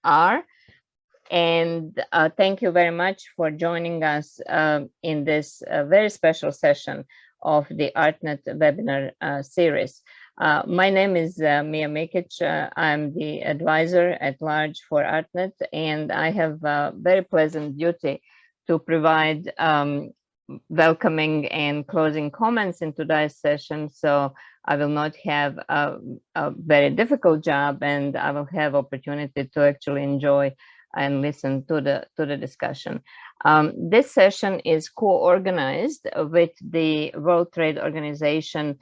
are. And thank you very much for joining us in this very special session of the ARTNeT webinar series. My name is Mia Mikic. I'm the advisor at large for ARTNeT, and I have a very pleasant duty to provide welcoming and closing comments in today's session. So I will not have a very difficult job, and I will have opportunity to actually enjoy and listen to the discussion. This session is co-organized with the World Trade Organization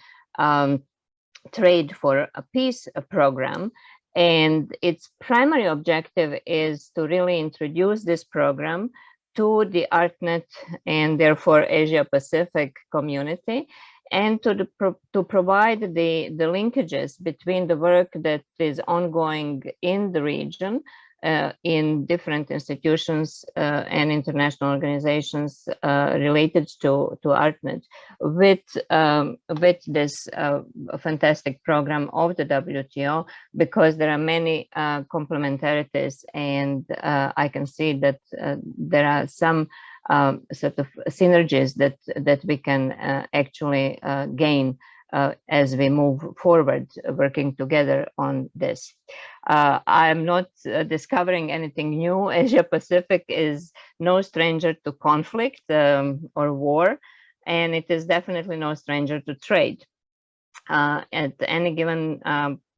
Trade for a Peace program, and its primary objective is to really introduce this program to the ARTNeT and therefore Asia Pacific community, and to provide the linkages between the work that is ongoing in the region in different institutions and international organizations related to ARTNeT with this fantastic program of the WTO, because there are many complementarities, and I can see that there are some sort of synergies that we can actually gain as we move forward working together on this. I'm not discovering anything new. Asia Pacific is no stranger to conflict or war, and it is definitely no stranger to trade. At any given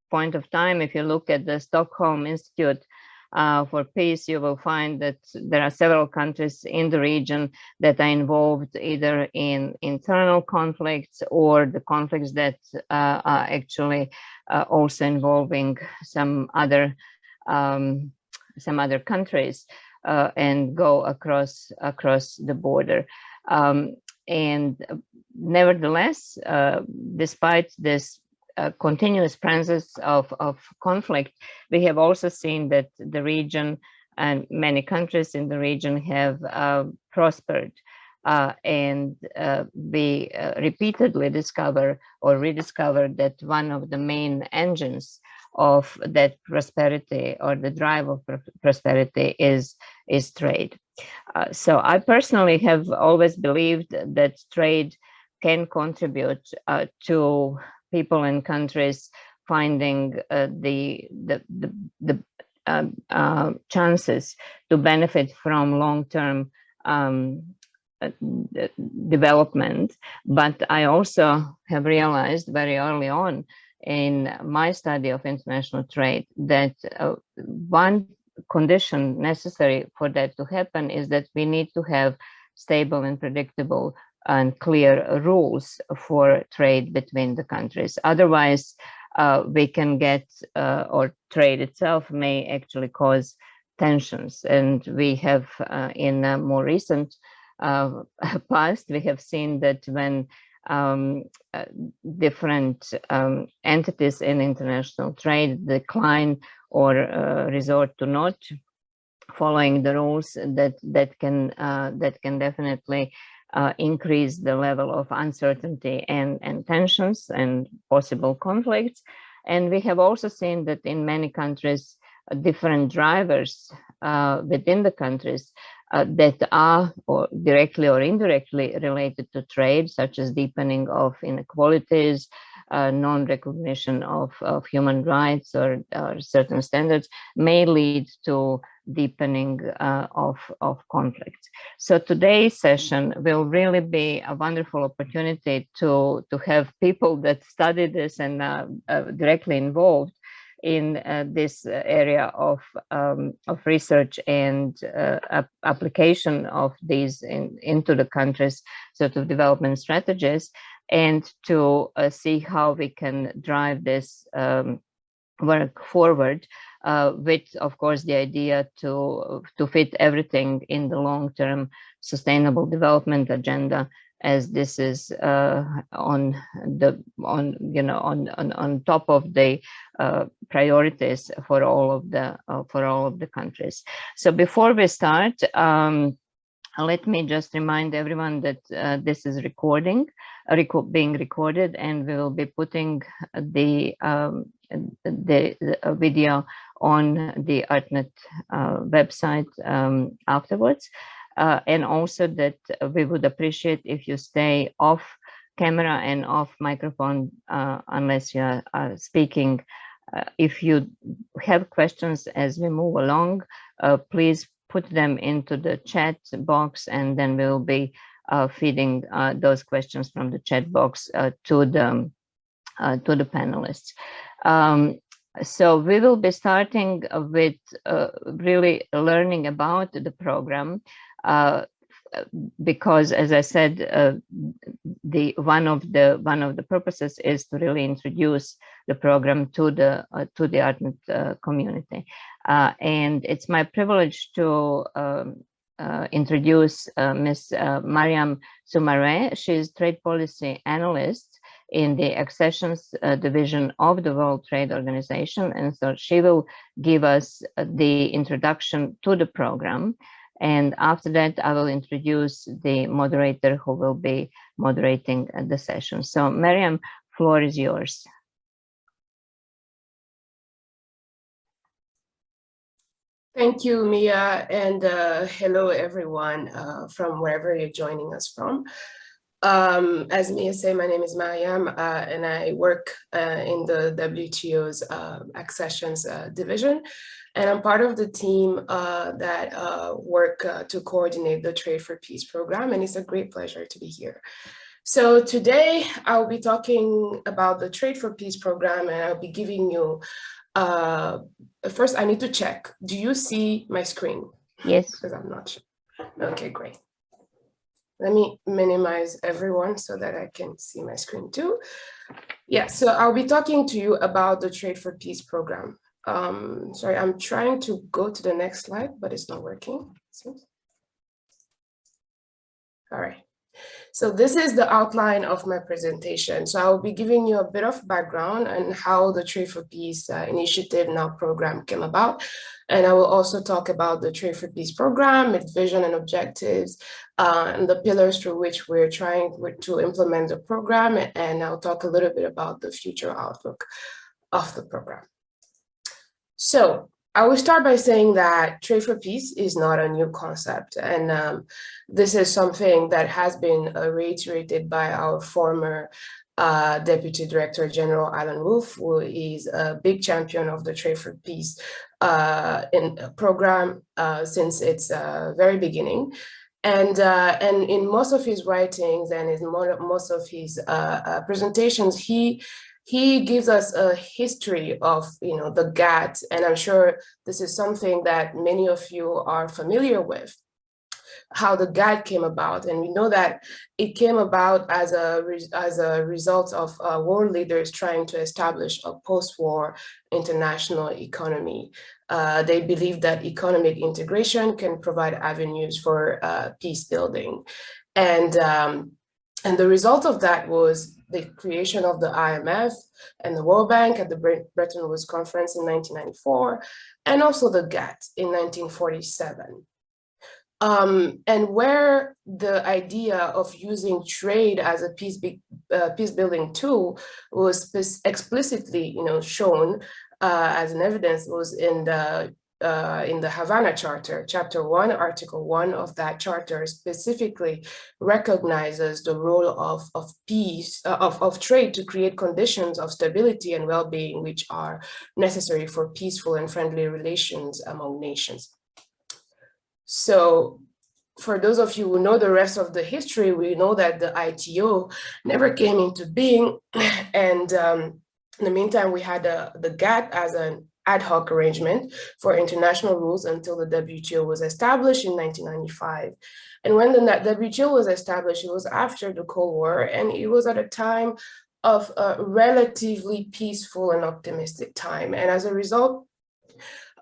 point of time, if you look at the Stockholm Institute for Peace, you will find that there are several countries in the region that are involved either in internal conflicts or the conflicts that are actually also involving some other countries and go across the border. And nevertheless, despite this continuous presence of conflict, we have also seen that the region and many countries in the region have prospered. And we repeatedly discover or rediscover that one of the main engines of that prosperity or the drive of prosperity is trade. So I personally have always believed that trade can contribute to people and countries finding the chances to benefit from long-term development. But I also have realized very early on in my study of international trade that one condition necessary for that to happen is that we need to have stable and predictable and clear rules for trade between the countries. Otherwise, we can get, or trade itself may actually cause tensions. And we have, in a more recent past, we have seen that when different entities in international trade decline or resort to not following the rules, that can definitely increase the level of uncertainty and tensions and possible conflicts. And we have also seen that in many countries, different drivers within the countries that are or directly or indirectly related to trade, such as deepening of inequalities, non-recognition of human rights or certain standards, may lead to deepening of conflicts. So today's session will really be a wonderful opportunity to have people that study this and directly involved in this area of research and application of these into the country's sort of development strategies, and to see how we can drive this work forward with, of course, the idea to fit everything in the long-term sustainable development agenda, as this is on top of the priorities for all of the countries. So before we start, let me just remind everyone that this is being recorded, and we will be putting the video on the ARTNeT website afterwards. And also that we would appreciate if you stay off camera and off microphone unless you are speaking. If you have questions as we move along, please put them into the chat box, and then we'll be feeding those questions from the chat box to the panelists. So we will be starting with really learning about the program, because, as I said, one of the purposes is to really introduce the program to the ARTNeT community, and it's my privilege to introduce Ms. Mariam Soumaré. She's trade policy analyst in the accessions division of the World Trade Organization, and so she will give us the introduction to the program. And after that, I will introduce the moderator who will be moderating the session. So Mariam, floor is yours. Thank you, Mia, and hello, everyone, from wherever you're joining us from. As Mia said, my name is Mariam, and I work in the WTO's accessions division. And I'm part of the team that work to coordinate the Trade for Peace program, and it's a great pleasure to be here. So today I'll be talking about the Trade for Peace program, and I'll be giving you, first I need to check, do you see my screen? Yes. Because I'm not sure. Okay, great. Let me minimize everyone so that I can see my screen too. Yeah, so I'll be talking to you about the Trade for Peace program. Sorry, I'm trying to go to the next slide, but it's not working. All right. So this is the outline of my presentation. So I'll be giving you a bit of background on how the Trade for Peace initiative now program came about. And I will also talk about the Trade for Peace program, its vision and objectives, and the pillars through which we're trying to implement the program. And I'll talk a little bit about the future outlook of the program. So I will start by saying that Trade for Peace is not a new concept. And this is something that has been reiterated by our former Deputy Director General Alan Wolf, who is a big champion of the Trade for Peace program since its very beginning. And in most of his writings and in most of his presentations, he gives us a history of, the GATT, and I'm sure this is something that many of you are familiar with, how the GATT came about. And we know that it came about as a result of world leaders trying to establish a post-war international economy. They believe that economic integration can provide avenues for peace building. And the result of that was the creation of the IMF and the World Bank at the Bretton Woods Conference in 1994, and also the GATT in 1947. And where the idea of using trade as a peace building tool was explicitly, shown as an evidence was in the Havana Charter. Chapter 1, Article 1 of that charter specifically recognizes the role of peace, of trade to create conditions of stability and well-being which are necessary for peaceful and friendly relations among nations. So for those of you who know the rest of the history, we know that the ITO never came into being. And in the meantime, we had the GATT as an ad hoc arrangement for international rules until the WTO was established in 1995. And when the WTO was established, it was after the Cold War, and it was at a time of a relatively peaceful and optimistic time. And as a result,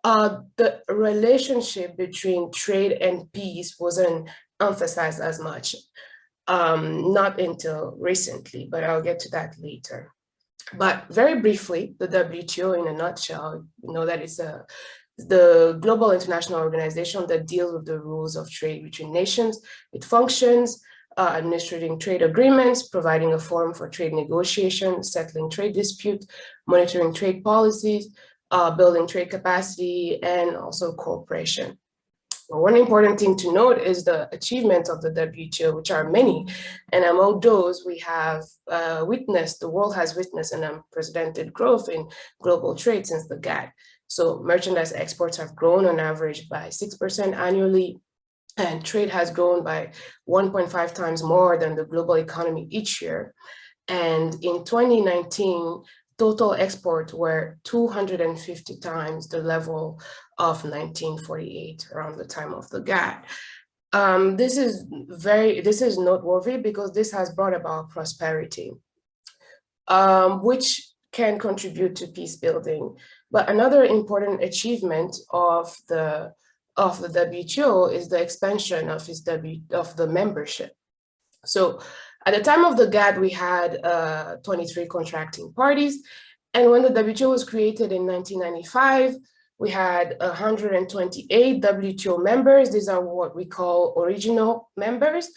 the relationship between trade and peace wasn't emphasized as much, not until recently, but I'll get to that later. But very briefly, the WTO in a nutshell, that it's the global international organization that deals with the rules of trade between nations. It functions administering trade agreements, providing a forum for trade negotiation, settling trade disputes, monitoring trade policies, building trade capacity, and also cooperation. One important thing to note is the achievements of the WTO, which are many. And among those, we have witnessed, the world has witnessed an unprecedented growth in global trade since the GATT. So merchandise exports have grown on average by 6% annually, and trade has grown by 1.5 times more than the global economy each year. And in 2019, total exports were 250 times the level of 1948, around the time of the GATT. This is noteworthy because this has brought about prosperity, which can contribute to peace building. But another important achievement of the WTO is the expansion of the membership. So at the time of the GATT, we had 23 contracting parties. And when the WTO was created in 1995, we had 128 WTO members. These are what we call original members.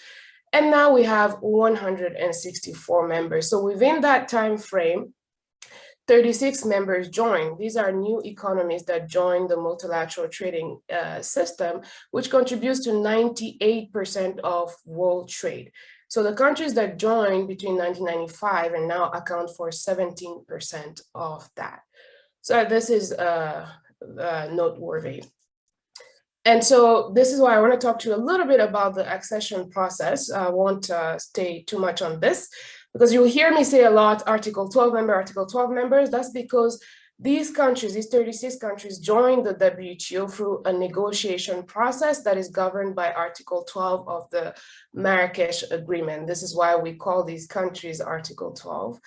And now we have 164 members. So within that time frame, 36 members joined. These are new economies that joined the multilateral trading system, which contributes to 98% of world trade. So the countries that joined between 1995 and now account for 17% of that. So this is noteworthy. And so this is why I want to talk to you a little bit about the accession process. I won't stay too much on this, because you'll hear me say a lot, Article 12 member, Article 12 members. That's because these countries, these 36 countries, joined the WTO through a negotiation process that is governed by Article 12 of the Marrakech Agreement. This is why we call these countries Article 12.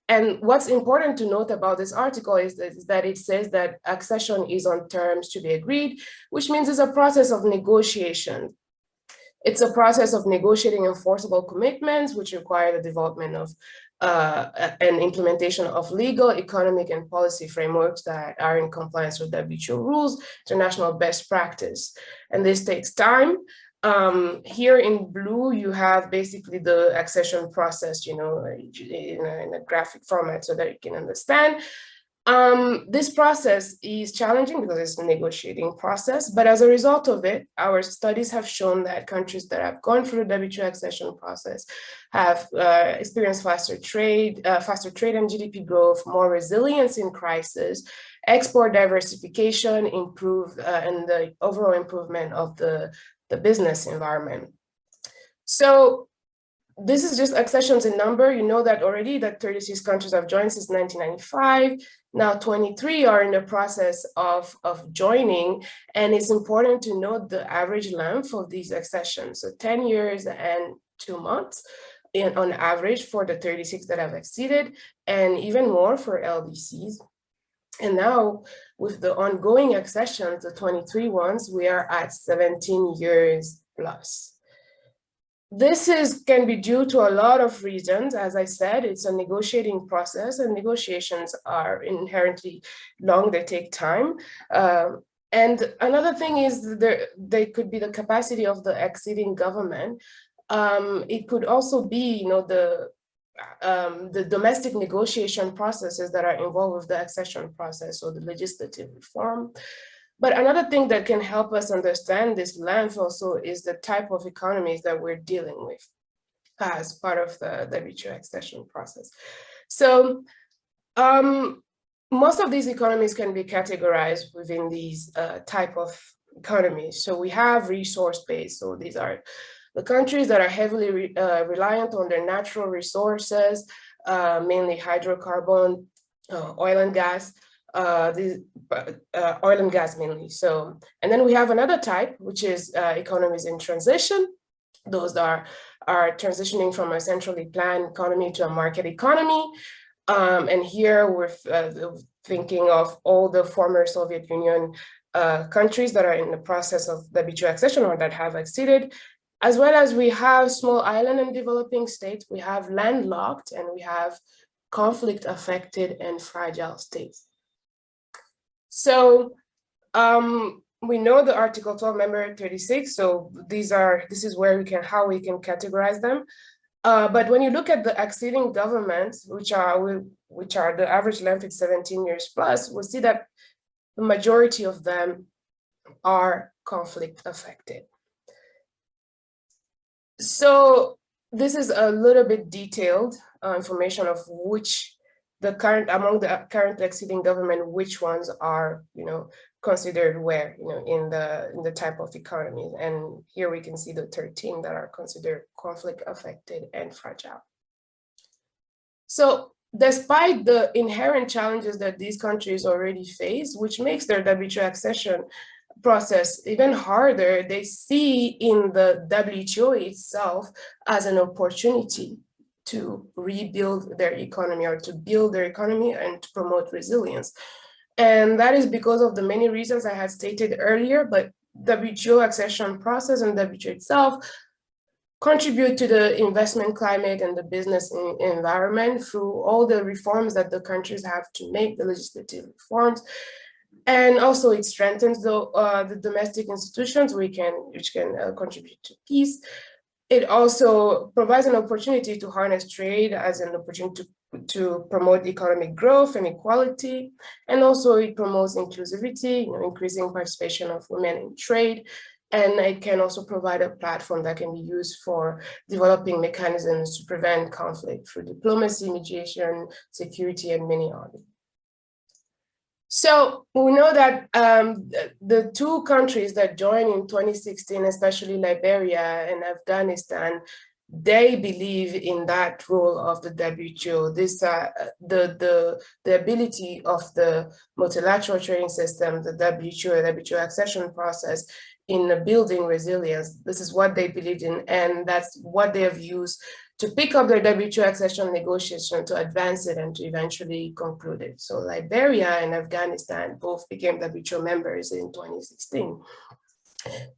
And what's important to note about this article is that it says that accession is on terms to be agreed, which means it's a process of negotiation. It's a process of negotiating enforceable commitments, which require the development of and implementation of legal, economic, and policy frameworks that are in compliance with WTO rules, international best practice. And this takes time. Here in blue, you have basically the accession process, in a graphic format so that you can understand. This process is challenging because it's a negotiating process, but as a result of it, our studies have shown that countries that have gone through the WTO accession process have experienced faster trade and GDP growth, more resilience in crisis, export diversification, and the overall improvement of the business environment. So this is just accessions in number. You know that already, that 36 countries have joined since 1995. Now 23 are in the process of joining. And it's important to note the average length of these accessions. So 10 years and 2 months on average for the 36 that have acceded, and even more for LDCs. And now with the ongoing accessions, the 23 ones, we are at 17 years plus. This can be due to a lot of reasons. As I said, it's a negotiating process, and negotiations are inherently long, they take time. And another thing is there could be the capacity of the acceding government. It could also be, the domestic negotiation processes that are involved with the accession process or the legislative reform. But another thing that can help us understand this length also is the type of economies that we're dealing with as part of the WTO accession process. So most of these economies can be categorized within these type of economies. So we have resource-based, so these are the countries that are heavily reliant on their natural resources, mainly hydrocarbon, oil and gas, oil and gas mainly. So, and then we have another type, which is economies in transition. Those are transitioning from a centrally planned economy to a market economy. And here we're thinking of all the former Soviet Union countries that are in the process of WTO accession or that have acceded, as well as we have small island and developing states, we have landlocked, and we have conflict affected and fragile states. So we know the Article 12 member 36, so this is where how we can categorize them. But when you look at the acceding governments, which are the average length is 17 years plus, we'll see that the majority of them are conflict affected. So this is a little bit detailed information of which among the current acceding government, which ones are, considered where, in the type of economy. And here we can see the 13 that are considered conflict affected and fragile. So despite the inherent challenges that these countries already face, which makes their WTO accession process even harder, they see in the WTO itself as an opportunity to rebuild their economy, or to build their economy and to promote resilience. And that is because of the many reasons I had stated earlier, but WTO accession process and WTO itself contribute to the investment climate and the business environment through all the reforms that the countries have to make, the legislative reforms. And also it strengthens the domestic institutions which can contribute to peace. It also provides an opportunity to harness trade as an opportunity to promote economic growth and equality. And also it promotes inclusivity, increasing participation of women in trade. And it can also provide a platform that can be used for developing mechanisms to prevent conflict through diplomacy, mediation, security, and many others. So we know that the two countries that joined in 2016, especially Liberia and Afghanistan, they believe in that role of the WTO. This the ability of the multilateral trading system, the WTO accession process, in building resilience. This is what they believed in, and that's what they have used to pick up their WTO accession negotiation, to advance it and to eventually conclude it. So Liberia and Afghanistan both became WTO members in 2016.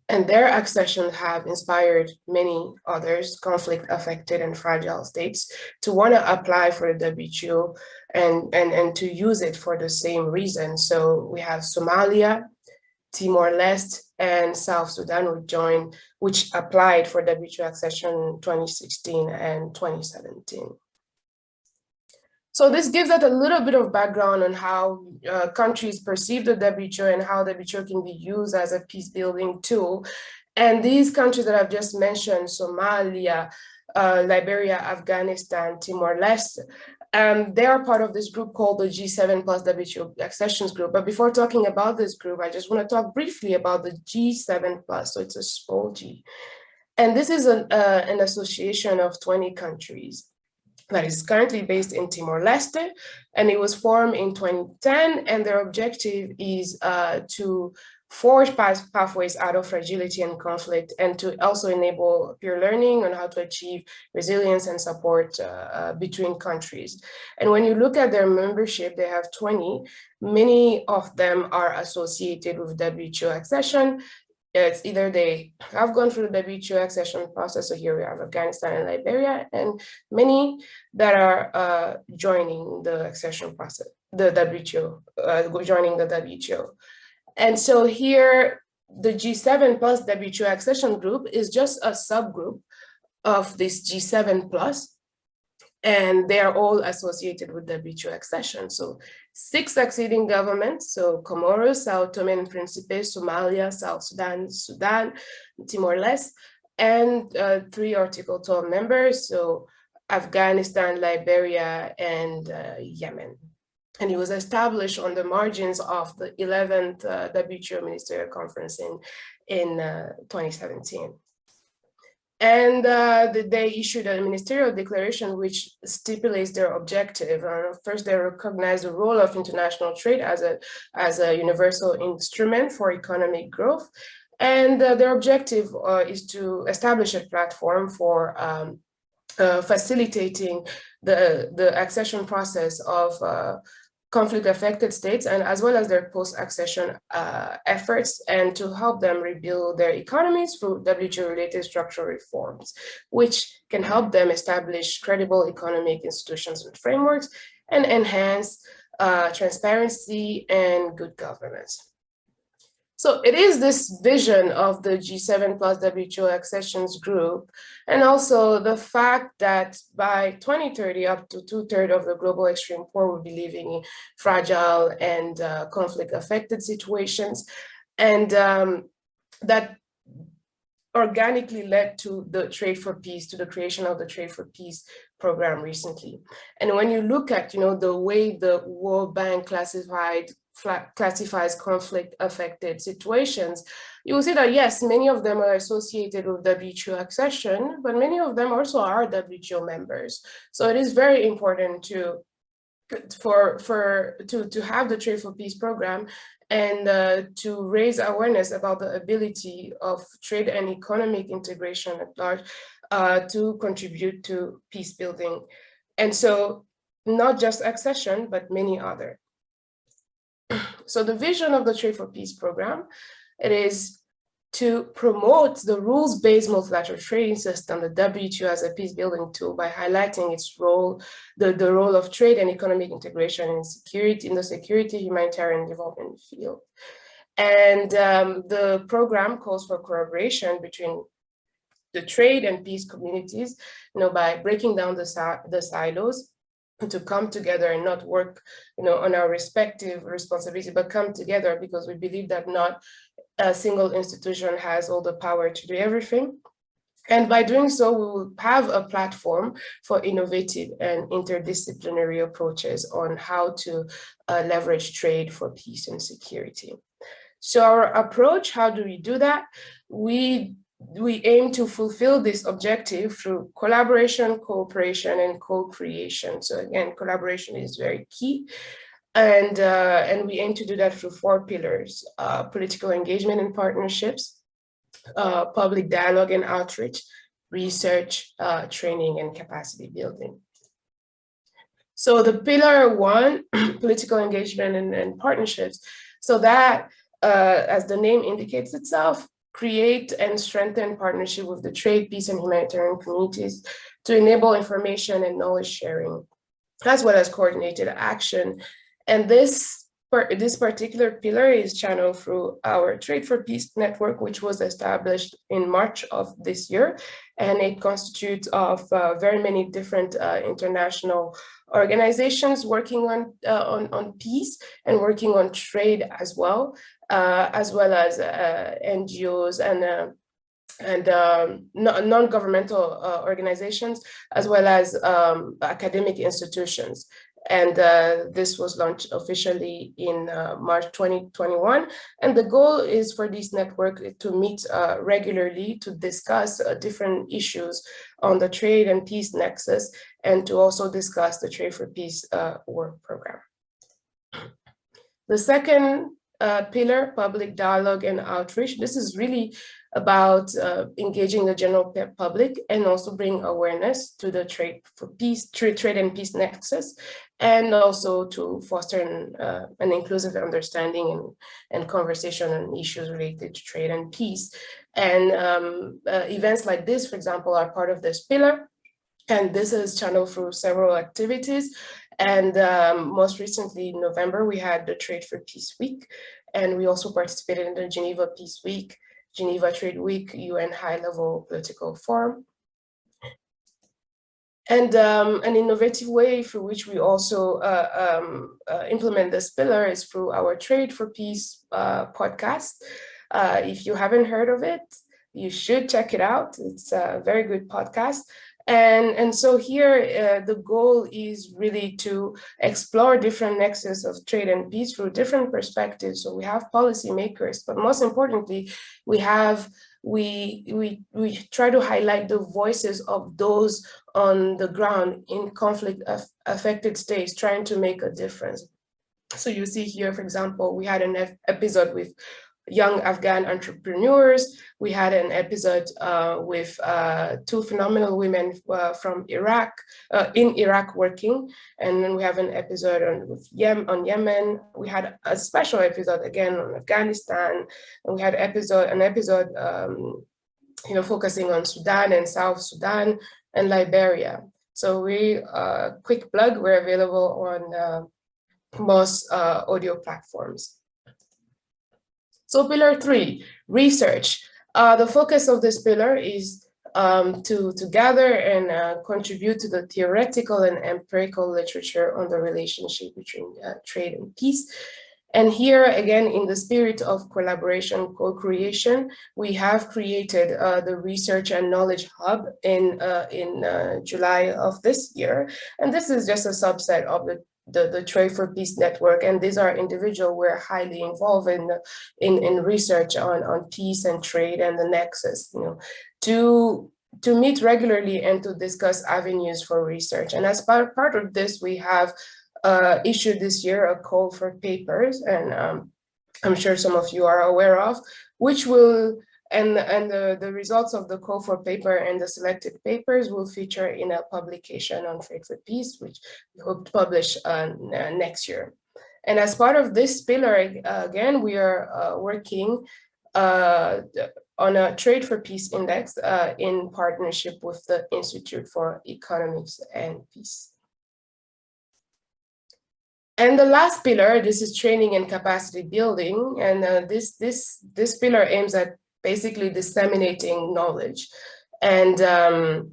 And their accession have inspired many others, conflict-affected and fragile states, to want to apply for the WTO and to use it for the same reason. So we have Somalia, Timor-Leste, and South Sudan which applied for WTO accession in 2016 and 2017. So this gives us a little bit of background on how countries perceive the WTO and how the WTO can be used as a peace-building tool. And these countries that I've just mentioned, Somalia, Liberia, Afghanistan, Timor-Leste, they are part of this group called the G7 plus WTO accessions group. But before talking about this group, I just want to talk briefly about the G7 plus. So it's a small G. And this is an association of 20 countries that is currently based in Timor-Leste, and it was formed in 2010, and their objective is to forge pathways out of fragility and conflict, and to also enable peer learning on how to achieve resilience and support between countries. And when you look at their membership, they have 20. Many of them are associated with WTO accession. It's either they have gone through the WTO accession process, so here we have Afghanistan and Liberia, and many that are joining the accession process, the WTO, joining the WTO. And so here, the G7 plus WTO accession group is just a subgroup of this G7 plus, and they are all associated with WTO accession. So 6 acceding governments, so Comoros, Sao Tome and Principe, Somalia, South Sudan, Sudan, Timor-Leste, and 3 Article 12 members, so Afghanistan, Liberia, and Yemen. And it was established on the margins of the 11th WTO Ministerial Conference in 2017. And they issued a ministerial declaration which stipulates their objective. First, they recognize the role of international trade as a universal instrument for economic growth. And their objective is to establish a platform for facilitating the accession process of conflict-affected states, and as well as their post-accession efforts, and to help them rebuild their economies through WTO-related structural reforms, which can help them establish credible economic institutions and frameworks and enhance transparency and good governance. So it is this vision of the G7 plus WTO accessions group, and also the fact that by 2030, up to 2/3 of the global extreme poor will be living in fragile and conflict-affected situations, and that organically led to the Trade for Peace, to the creation of the Trade for Peace program recently. And when you look at, the way the World Bank classifies conflict-affected situations, you will see that yes, many of them are associated with WTO accession, but many of them also are WTO members. So it is very important to have the Trade for Peace program and to raise awareness about the ability of trade and economic integration at large to contribute to peace building. And so not just accession, but many other. So the vision of the Trade for Peace program, it is to promote the rules-based multilateral trading system, the WTO, as a peace-building tool by highlighting its role, the role of trade and economic integration in security, in the security, humanitarian development field. And the program calls for collaboration between the trade and peace communities, by breaking down the silos, to come together and not work, on our respective responsibility, but come together because we believe that not a single institution has all the power to do everything. And by doing so, we will have a platform for innovative and interdisciplinary approaches on how to leverage trade for peace and security. So our approach, how do we do that? We aim to fulfill this objective through collaboration, cooperation, and co-creation. So again, collaboration is very key. And we aim to do that through 4 pillars: political engagement and partnerships, public dialogue and outreach, research, training, and capacity building. So the pillar 1, political engagement and partnerships, so that, as the name indicates itself, create and strengthen partnership with the trade, peace, and humanitarian communities to enable information and knowledge sharing, as well as coordinated action. And this particular pillar is channeled through our Trade for Peace network, which was established in March of this year. And it constitutes of very many different international organizations working on peace and working on trade as well as NGOs and non-governmental organizations, as well as academic institutions. And this was launched officially in March 2021. And the goal is for this network to meet regularly to discuss different issues on the trade and peace nexus, and to also discuss the Trade for Peace work program. The second pillar, public dialogue and outreach. This is really about engaging the general public and also bring awareness to the trade and peace nexus, and also to foster an inclusive understanding and conversation on issues related to trade and peace. And events like this, for example, are part of this pillar. And this is channeled through several activities. And most recently in November, we had the Trade for Peace Week. And we also participated in the Geneva Peace Week, Geneva Trade Week, UN High-Level Political Forum. And an innovative way through which we also implement this pillar is through our Trade for Peace podcast. If you haven't heard of it, you should check it out. It's a very good podcast. And so here, the goal is really to explore different nexus of trade and peace through different perspectives. So we have policymakers, but most importantly, we try to highlight the voices of those on the ground in conflict affected states trying to make a difference. So you see here, for example, we had an episode with young Afghan entrepreneurs. We had an episode with 2 phenomenal women from Iraq, in Iraq working. And then we have an episode on Yemen. We had a special episode again on Afghanistan. And we had an episode focusing on Sudan and South Sudan and Liberia. So quick plug, we're available on most audio platforms. So pillar 3, research. The focus of this pillar is to gather and contribute to the theoretical and empirical literature on the relationship between trade and peace. And here, again, in the spirit of collaboration, co-creation, we have created the Research and Knowledge Hub in July of this year. And this is just a subset of the Trade for Peace network. And these are individuals who are highly involved in research on peace and trade and the nexus, to meet regularly and to discuss avenues for research. And as part of this, we have issued this year a call for papers, and I'm sure some of you are aware of, which will, and the results of the call for paper and the selected papers will feature in a publication on Trade for Peace, which we hope to publish next year. And as part of this pillar, again, we are working on a Trade for Peace index in partnership with the Institute for Economies and Peace. And the last pillar, this is training and capacity building. And this pillar aims at basically disseminating knowledge. And the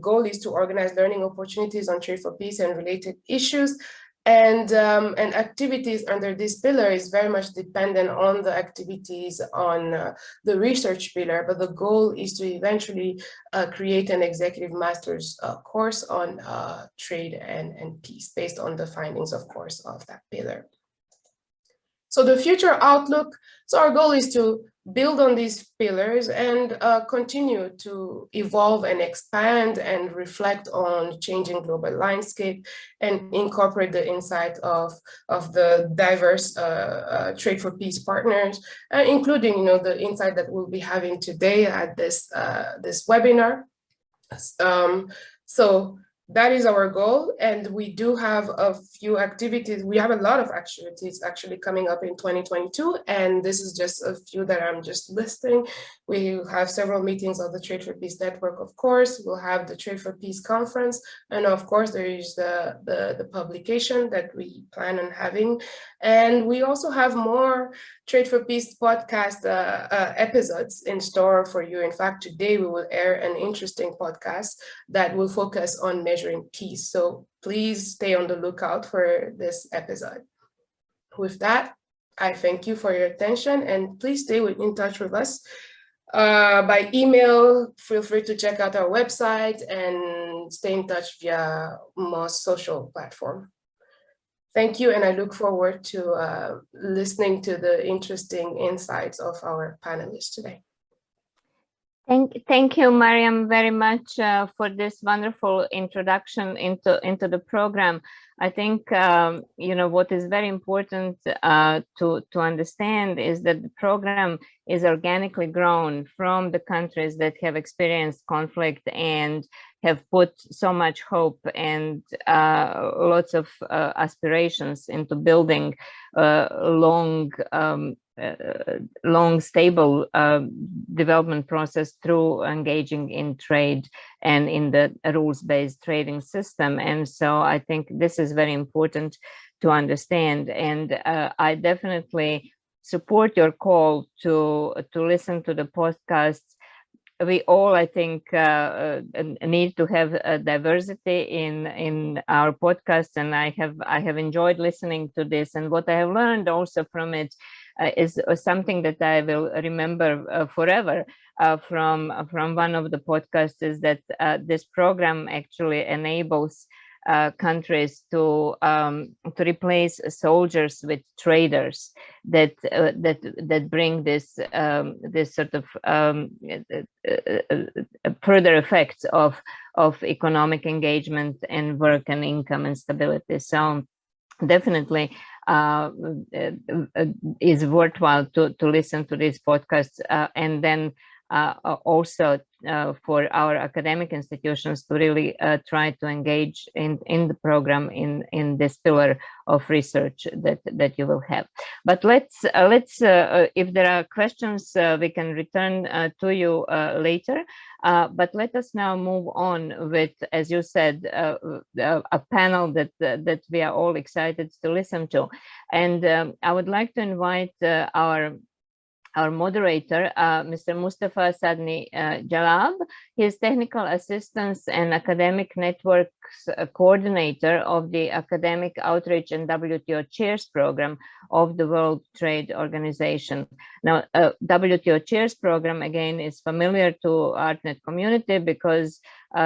goal is to organize learning opportunities on trade for peace and related issues. And activities under this pillar is very much dependent on the activities on the research pillar, but the goal is to eventually create an executive master's course on trade and peace based on the findings, of course, of that pillar. So the future outlook, so our goal is to build on these pillars and continue to evolve and expand and reflect on changing global landscape and incorporate the insight of the diverse Trade for Peace partners, including the insight that we'll be having today at this webinar. So that is our goal, and we do have a few activities. We have a lot of activities actually coming up in 2022, and this is just a few that I'm just listing. We have several meetings of the Trade for Peace Network, of course. We'll have the Trade for Peace Conference, and of course there is the publication that we plan on having. And we also have more Trade for Peace podcast episodes in store for you. In fact, today we will air an interesting podcast that will focus on measuring peace. So please stay on the lookout for this episode. With that, I thank you for your attention, and please stay in touch with us by email. Feel free to check out our website and stay in touch via most social platform. Thank you, and I look forward to listening to the interesting insights of our panelists today. Thank you, Mariam, very much for this wonderful introduction into the program. I think what is very important to understand is that the program is organically grown from the countries that have experienced conflict and have put so much hope and lots of aspirations into building long, stable development process through engaging in trade and in the rules-based trading system. And so I think this is very important to understand. And I definitely support your call to listen to the podcasts. We all, I think, need to have a diversity in our podcasts, and I have enjoyed listening to this. And what I have learned also from it is something that I will remember forever from one of the podcasts, is that this program actually enables countries to replace soldiers with traders that bring this sort of further effects of economic engagement and work and income and stability. So definitely is worthwhile to listen to these podcasts, and then also for our academic institutions to really try to engage in the program in this pillar of research that you will have. But let's if there are questions, we can return to you later. But let us now move on with, as you said, a panel that we are all excited to listen to. And I would like to invite our moderator, Mr. Mustafa Sadni Jalab. He is Technical Assistance and Academic Networks Coordinator of the Academic Outreach and WTO Chairs Program of the World Trade Organization. Now, WTO Chairs Program, again, is familiar to ARTNeT community because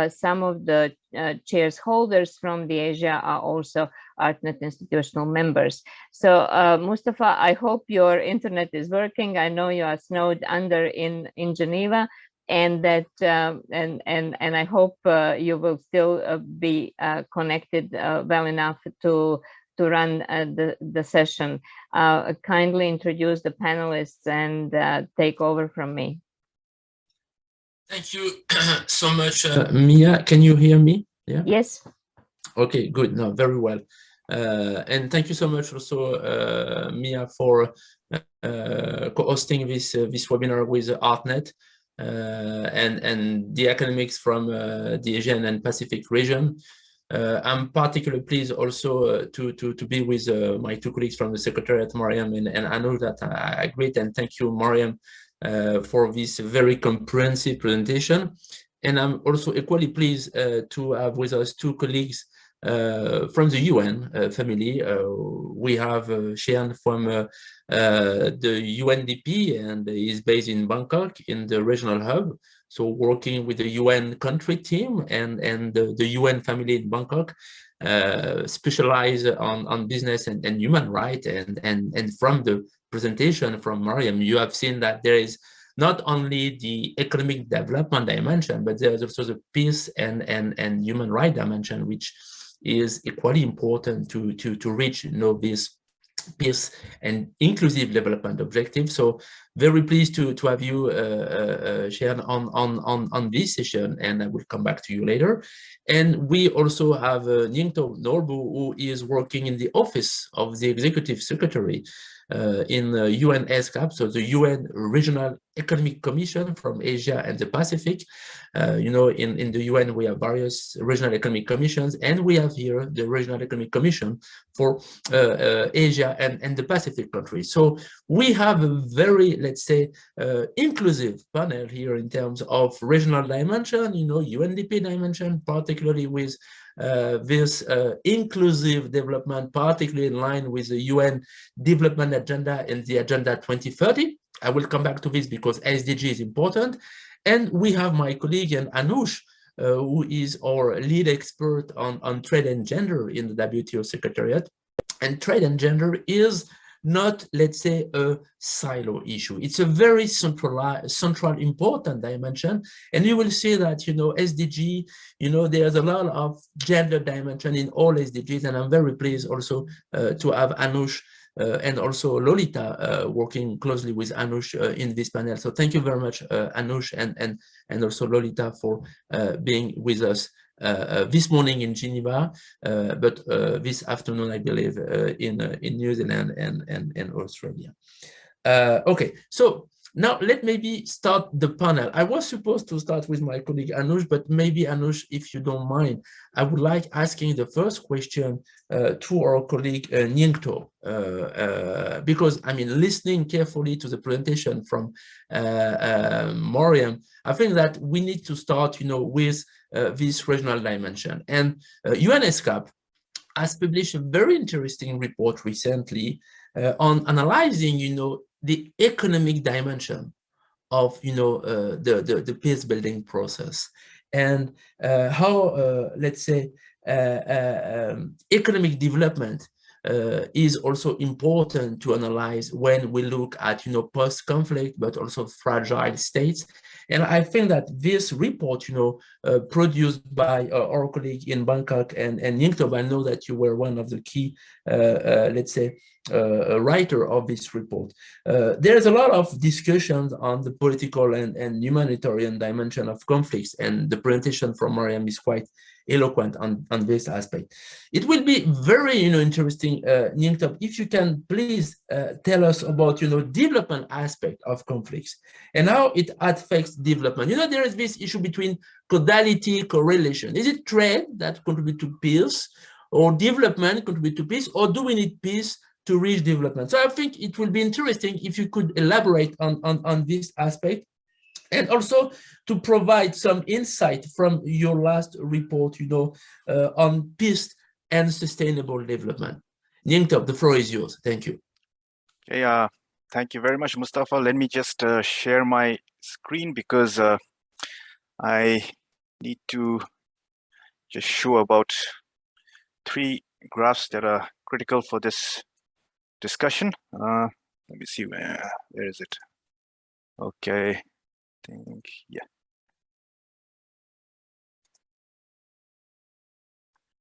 some of the chairs holders from the Asia are also ARTNeT institutional members. So Mustafa, I hope your internet is working. I know you are snowed under in Geneva, and that and I hope you will still be connected well enough to run the session. Kindly introduce the panelists and take over from me. Thank you so much, Mia. Can you hear me? Yeah. Yes. Okay, good. No, very well. And thank you so much also, Mia, for co-hosting this webinar with ARTNeT and the academics from the Asian and Pacific region. I'm particularly pleased also to be with my two colleagues from the Secretariat, Mariam and Anush, that I greet, and thank you, Mariam, for this very comprehensive presentation. And I'm also equally pleased to have with us two colleagues from the UN family. We have Shean from the UNDP, and is based in Bangkok in the regional hub. So working with the UN country team and the UN family in Bangkok, specialize on business and human rights. And from the presentation from Mariam, you have seen that there is not only the economic development dimension, but there is also the peace and human rights dimension, which is equally important to reach, this peace and inclusive development objective. So very pleased to have you share on this session, and I will come back to you later. And we also have Nyingto Norbu, who is working in the office of the Executive Secretary in UN ESCAP, so the UN Regional Economic Commission from Asia and the Pacific. In the UN, we have various regional economic commissions, and we have here the Regional Economic Commission for Asia and the Pacific countries. So we have a very, let's say, inclusive panel here in terms of regional dimension, UNDP dimension, particularly with this inclusive development, particularly in line with the UN Development Agenda and the Agenda 2030. I will come back to this because SDG is important. And we have my colleague Anush, who is our lead expert on trade and gender in the WTO Secretariat. And trade and gender is not, let's say, a silo issue. It's a very central important dimension. And you will see that, SDG, there's a lot of gender dimension in all SDGs. And I'm very pleased also to have Anush and also Lolita working closely with Anush in this panel. So thank you very much, Anush and also Lolita, for being with us this morning in Geneva, but this afternoon, I believe, in New Zealand and Australia. Okay, so now let maybe start the panel. I was supposed to start with my colleague Anush, but maybe Anush, if you don't mind, I would like asking the first question to our colleague Nyingto, because listening carefully to the presentation from Mariam, I think that we need to start, with this regional dimension. And UNESCAP has published a very interesting report recently on analyzing, the economic dimension of, the peace building process, and how, let's say, economic development is also important to analyze when we look at, post-conflict, but also fragile states. And I think that this report, produced by our colleague in Bangkok and Yingtob, I know that you were one of the key, let's say, writer of this report. There's a lot of discussions on the political and humanitarian dimension of conflicts, and the presentation from Mariam is quite eloquent on this aspect. It will be very interesting, Yingtob, if you can please tell us about development aspect of conflicts and how it affects development. There is this issue between causality, correlation. Is it trade that contribute to peace, or development contribute to peace, or do we need peace to reach development? So I think it will be interesting if you could elaborate on this aspect, and also to provide some insight from your last report, on peace and sustainable development. Yingtob, the floor is yours. Thank you. Okay, thank you very much, Mustafa. Let me just share my screen, because I need to just show about 3 graphs that are critical for this discussion. Let me see, where is it? Okay, I think, yeah.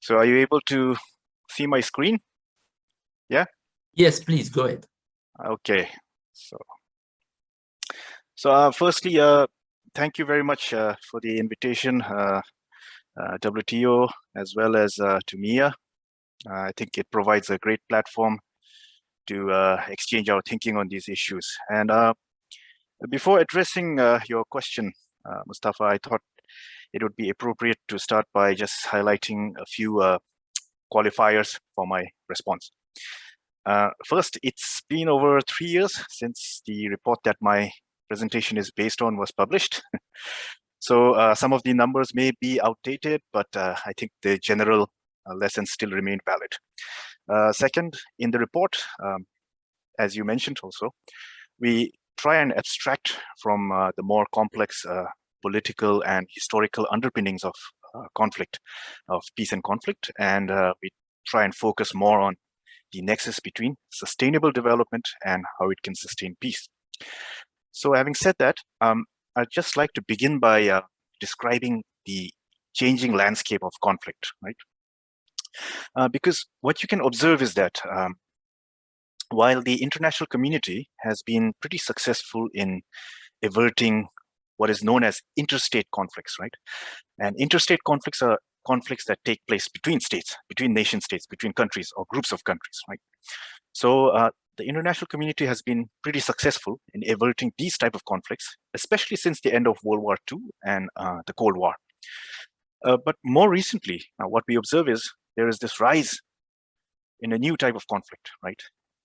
So are you able to see my screen? Yeah? Yes, please, go ahead. Okay, so firstly, thank you very much for the invitation, WTO, as well as to Mia. I think it provides a great platform to exchange our thinking on these issues. And before addressing your question, Mustafa, I thought it would be appropriate to start by just highlighting a few qualifiers for my response. First, it's been over 3 years since the report that my presentation is based on was published. So some of the numbers may be outdated, but I think the general lessons still remain valid. Second, in the report, as you mentioned also, we try and abstract from the more complex political and historical underpinnings of conflict, of peace and conflict, and we try and focus more on the nexus between sustainable development and how it can sustain peace. So having said that, I'd just like to begin by describing the changing landscape of conflict, right? Because what you can observe is that while the international community has been pretty successful in averting what is known as interstate conflicts, right? And interstate conflicts are conflicts that take place between states, between nation states, between countries or groups of countries, right? So the international community has been pretty successful in averting these type of conflicts, especially since the end of World War II and the Cold War. But more recently, what we observe is there is this rise in a new type of conflict, right?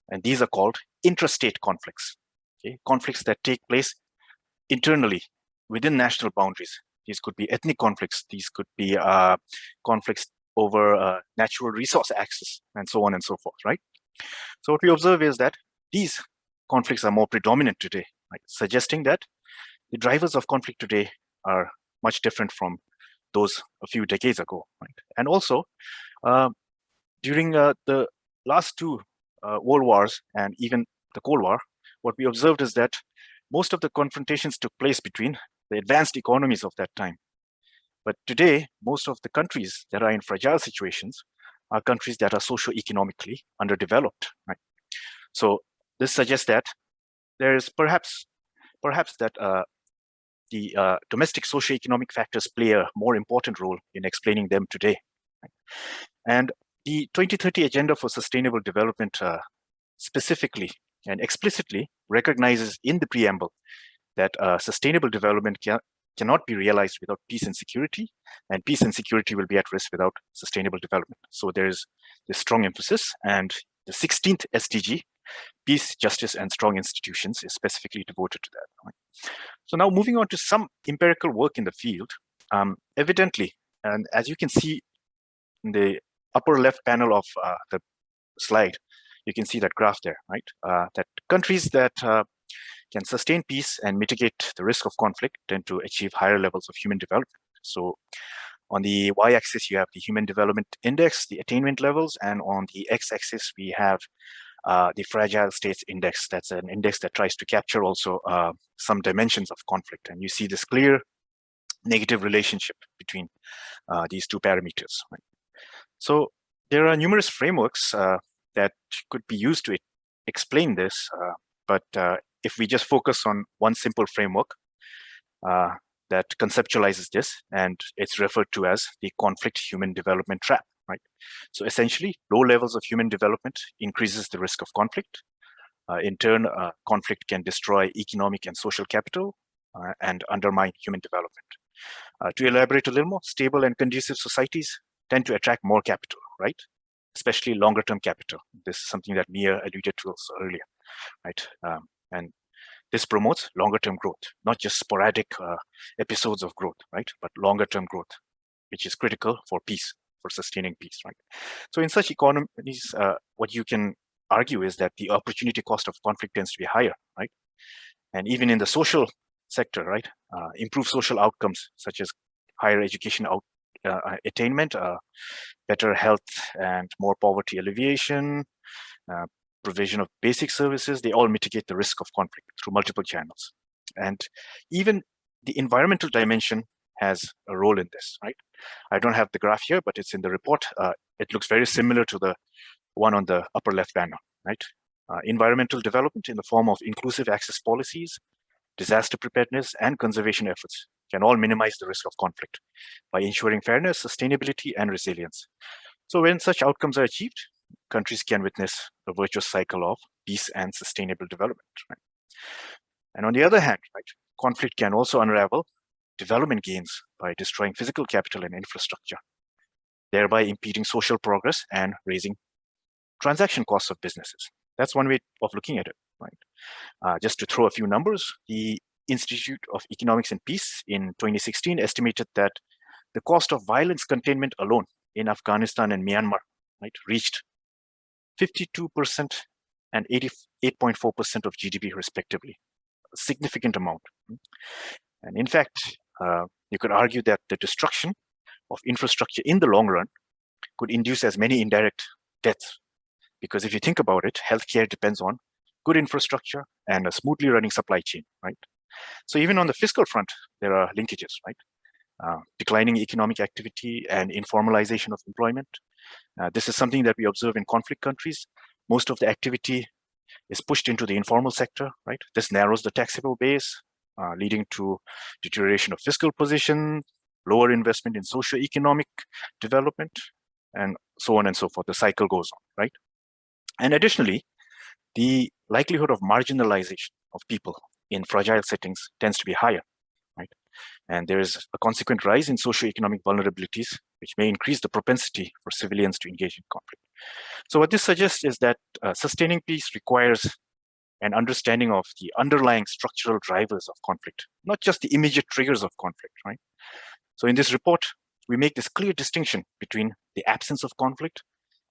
And these are called intrastate conflicts, okay? Conflicts that take place internally within national boundaries. These could be ethnic conflicts, these could be conflicts over natural resource access, and so on and so forth, right? So what we observe is that these conflicts are more predominant today, right? Suggesting that the drivers of conflict today are much different from those a few decades ago, right? And also, during the last 2 world wars and even the Cold War, what we observed is that most of the confrontations took place between the advanced economies of that time. But today, most of the countries that are in fragile situations are countries that are socio-economically underdeveloped, right? So this suggests that there is perhaps that the domestic socio-economic factors play a more important role in explaining them today, right? And the 2030 Agenda for Sustainable Development specifically and explicitly recognizes in the preamble that sustainable development cannot be realized without peace and security, and peace and security will be at risk without sustainable development. So there's this strong emphasis, and the 16th SDG, peace, justice, and strong institutions, is specifically devoted to that. Right? So now moving on to some empirical work in the field, evidently, and as you can see in the upper left panel of the slide, you can see that graph there, right? That countries that can sustain peace and mitigate the risk of conflict tend to achieve higher levels of human development. So On the y-axis, you have the Human Development Index, the attainment levels, and on the x-axis, we have the Fragile States Index. That's an index that tries to capture also some dimensions of conflict. And you see this clear negative relationship between these two parameters. Right? So there are numerous frameworks that could be used to explain this, but if we just focus on one simple framework that conceptualizes this, and it's referred to as the conflict human development trap, right? So essentially, low levels of human development increases the risk of conflict. In turn, conflict can destroy economic and social capital and undermine human development. To elaborate a little more, stable and conducive societies tend to attract more capital, right? Especially longer-term capital. This is something that Mia alluded to also earlier, right? And this promotes longer-term growth, not just sporadic episodes of growth, right? But longer-term growth, which is critical for peace, for sustaining peace, right? So in such economies, what you can argue is that the opportunity cost of conflict tends to be higher, right? And even in the social sector, right? Improve social outcomes such as higher education attainment, better health and more poverty alleviation, provision of basic services, they all mitigate the risk of conflict through multiple channels. And even the environmental dimension has a role in this, right? I don't have the graph here, but it's in the report. It looks very similar to the one on the upper left banner, right? Environmental development in the form of inclusive access policies, disaster preparedness, and conservation efforts can all minimize the risk of conflict by ensuring fairness, sustainability, and resilience. So when such outcomes are achieved, countries can witness a virtuous cycle of peace and sustainable development. Right? And on the other hand, right, conflict can also unravel development gains by destroying physical capital and infrastructure, thereby impeding social progress and raising transaction costs of businesses. That's one way of looking at it. Right? Just to throw a few numbers, the Institute of Economics and Peace in 2016 estimated that the cost of violence containment alone in Afghanistan and Myanmar, right, reached 52% and 88.4% of GDP respectively, a significant amount. And in fact, you could argue that the destruction of infrastructure in the long run could induce as many indirect deaths. Because if you think about it, healthcare depends on good infrastructure and a smoothly running supply chain, right? So even on the fiscal front, there are linkages, right? Declining economic activity and informalization of employment. This is something that we observe in conflict countries. Most of the activity is pushed into the informal sector, right? This narrows the taxable base, leading to deterioration of fiscal position, lower investment in socio-economic development, and so on and so forth. The cycle goes on, right? And additionally, the likelihood of marginalization of people in fragile settings tends to be higher, right? And there is a consequent rise in socioeconomic vulnerabilities, which may increase the propensity for civilians to engage in conflict. So what this suggests is that sustaining peace requires an understanding of the underlying structural drivers of conflict, not just the immediate triggers of conflict, right? So in this report, we make this clear distinction between the absence of conflict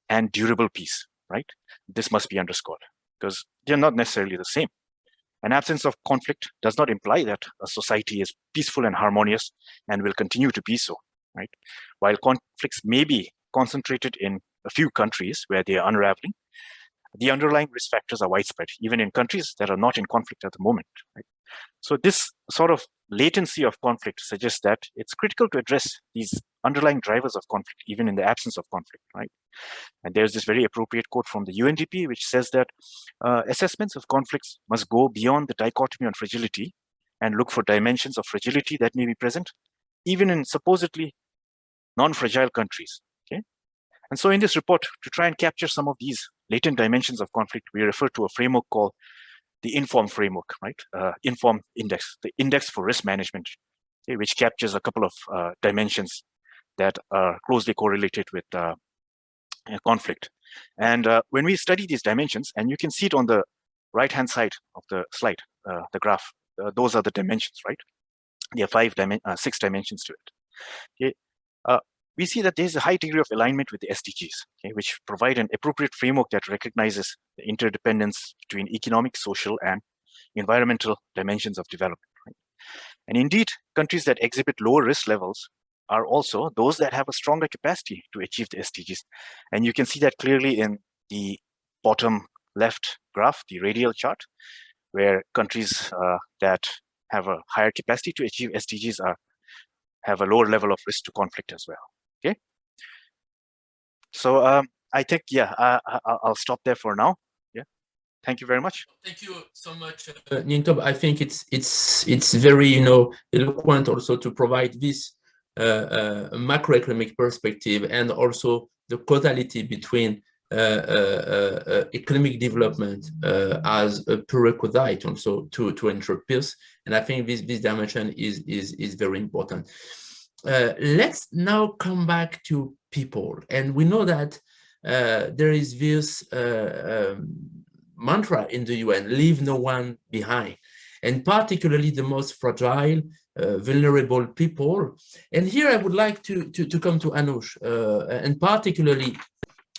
and durable peace, right? This must be underscored because they're not necessarily the same. An absence of conflict does not imply that a society is peaceful and harmonious and will continue to be so, right? While conflicts may be concentrated in a few countries where they are unraveling, the underlying risk factors are widespread, even in countries that are not in conflict at the moment, right? So this sort of latency of conflict suggests that it's critical to address these underlying drivers of conflict, even in the absence of conflict, right? And there's this very appropriate quote from the UNDP, which says that assessments of conflicts must go beyond the dichotomy on fragility and look for dimensions of fragility that may be present, even in supposedly non-fragile countries, okay? And so in this report, to try and capture some of these latent dimensions of conflict, we refer to a framework called the INFORM framework, right? INFORM index, the index for risk management, okay, which captures a couple of dimensions that are closely correlated with conflict. And when we study these dimensions, and you can see it on the right-hand side of the slide, the graph, those are the dimensions, right? There are 6 dimensions to it. Okay. We see that there's a high degree of alignment with the SDGs, okay, which provide an appropriate framework that recognizes the interdependence between economic, social, and environmental dimensions of development. Right? And indeed, countries that exhibit lower risk levels are also those that have a stronger capacity to achieve the SDGs. And you can see that clearly in the bottom left graph, the radial chart, where countries that have a higher capacity to achieve SDGs have a lower level of risk to conflict as well. Okay. So I think, yeah, I'll stop there for now. Yeah. Thank you very much. Thank you so much, Nyingtob. I think it's very, eloquent also to provide this macroeconomic perspective and also the causality between economic development as a prerequisite also to ensure peace. And I think this dimension is very important. Let's now come back to people. And we know that there is this mantra in the UN, leave no one behind, and particularly the most fragile, vulnerable people. And here I would like to come to Anush, and particularly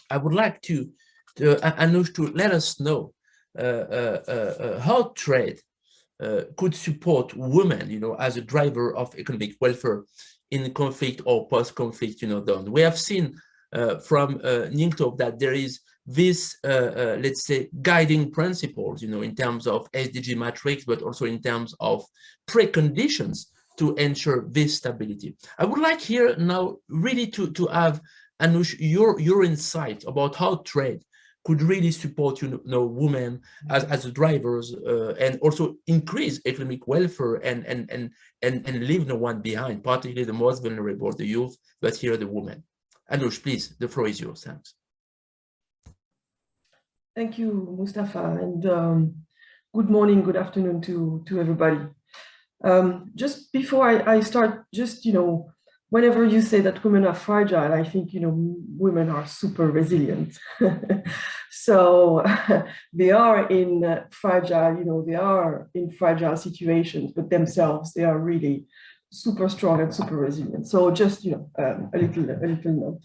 I would like to Anush to let us know how trade could support women, as a driver of economic welfare in conflict or post-conflict, done. We have seen from Nyingtob that there is this, let's say, guiding principles, in terms of SDG matrix, but also in terms of preconditions to ensure this stability. I would like here now really to have, Anush, your insight about how trade could really support, women as drivers and also increase economic welfare and leave no one behind, particularly the most vulnerable, the youth, but here the women. Anush, please, the floor is yours. Thanks. Thank you, Mustafa, and good morning, good afternoon to everybody. Just before I start, just, whenever you say that women are fragile, I think, women are super resilient. So they are in fragile, they are in fragile situations, but themselves, they are really super strong and super resilient. So just, a little note.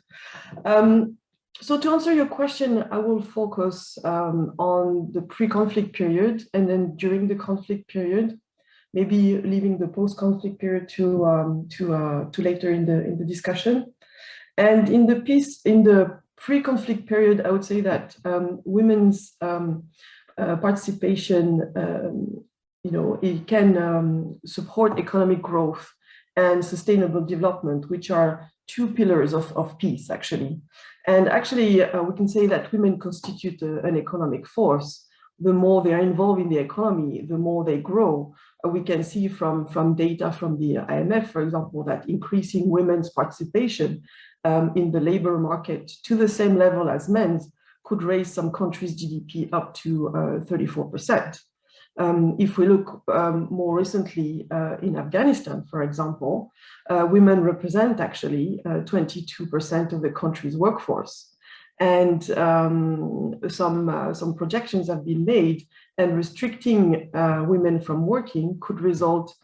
So to answer your question, I will focus on the pre-conflict period and then during the conflict period, maybe leaving the post-conflict period to later in the discussion. And in the pre-conflict period, I would say that women's participation, it can support economic growth and sustainable development, which are two pillars of peace, actually. And actually, we can say that women constitute an economic force. The more they are involved in the economy, the more they grow. We can see from data from the IMF, for example, that increasing women's participation in the labor market to the same level as men's could raise some countries' GDP up to 34%. If we look more recently in Afghanistan, for example, women represent actually 22% of the country's workforce. And some projections have been made, and restricting women from working could result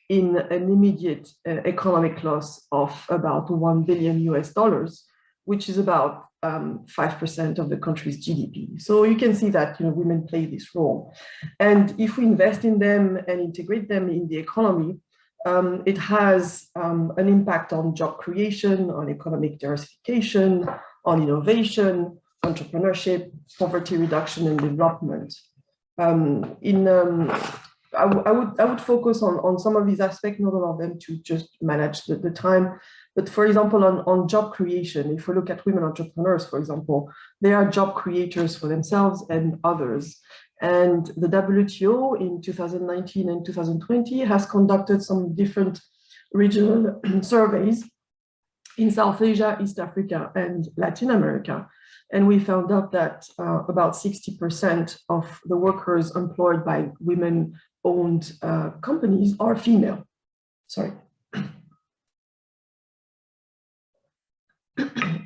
in an immediate economic loss of about $1 billion, which is about 5% of the country's GDP. So you can see that women play this role. And if we invest in them and integrate them in the economy, it has an impact on job creation, on economic diversification, on innovation, entrepreneurship, poverty reduction, and development. I would focus on some of these aspects, not all of them, to just manage the time. But for example, on job creation, if we look at women entrepreneurs, for example, they are job creators for themselves and others. And the WTO in 2019 and 2020 has conducted some different regional surveys in South Asia, East Africa, and Latin America. And we found out that about 60% of the workers employed by women-owned companies are female. Sorry.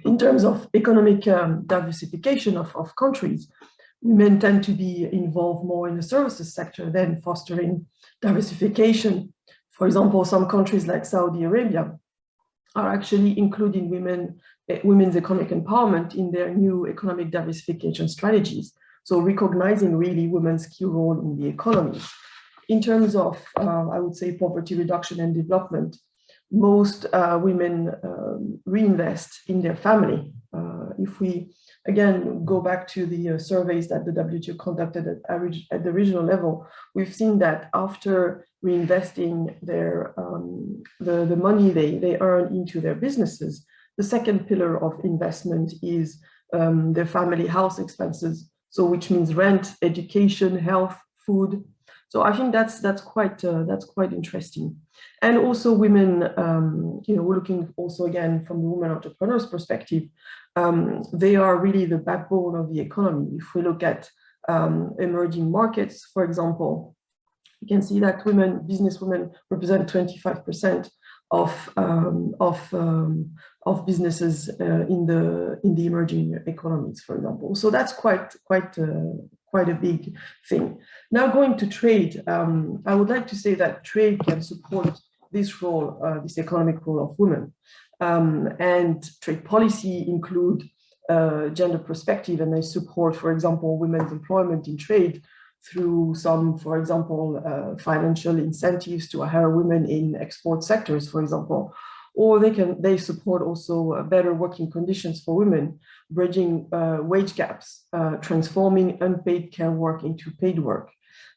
In terms of economic diversification of countries, women tend to be involved more in the services sector than fostering diversification. For example, some countries like Saudi Arabia are actually including women's economic empowerment in their new economic diversification strategies. So recognizing really women's key role in the economy. In terms of, I would say, poverty reduction and development, most women reinvest in their family. If we again go back to the surveys that the WTO conducted at the regional level, we've seen that after reinvesting the money they earn into their businesses, the second pillar of investment is their family house expenses. So which means rent, education, health, food. So I think that's quite interesting. And also women, we're looking also again from the women entrepreneurs perspective, they are really the backbone of the economy. If we look at emerging markets, for example, you can see that business women represent 25% of businesses in the emerging economies, for example. So that's quite a big thing. Now going to trade, I would like to say that trade can support this role, this economic role of women. And trade policy include gender perspective, and they support, for example, women's employment in trade through some, for example, financial incentives to hire women in export sectors, for example, or they support also better working conditions for women, bridging wage gaps, transforming unpaid care work into paid work.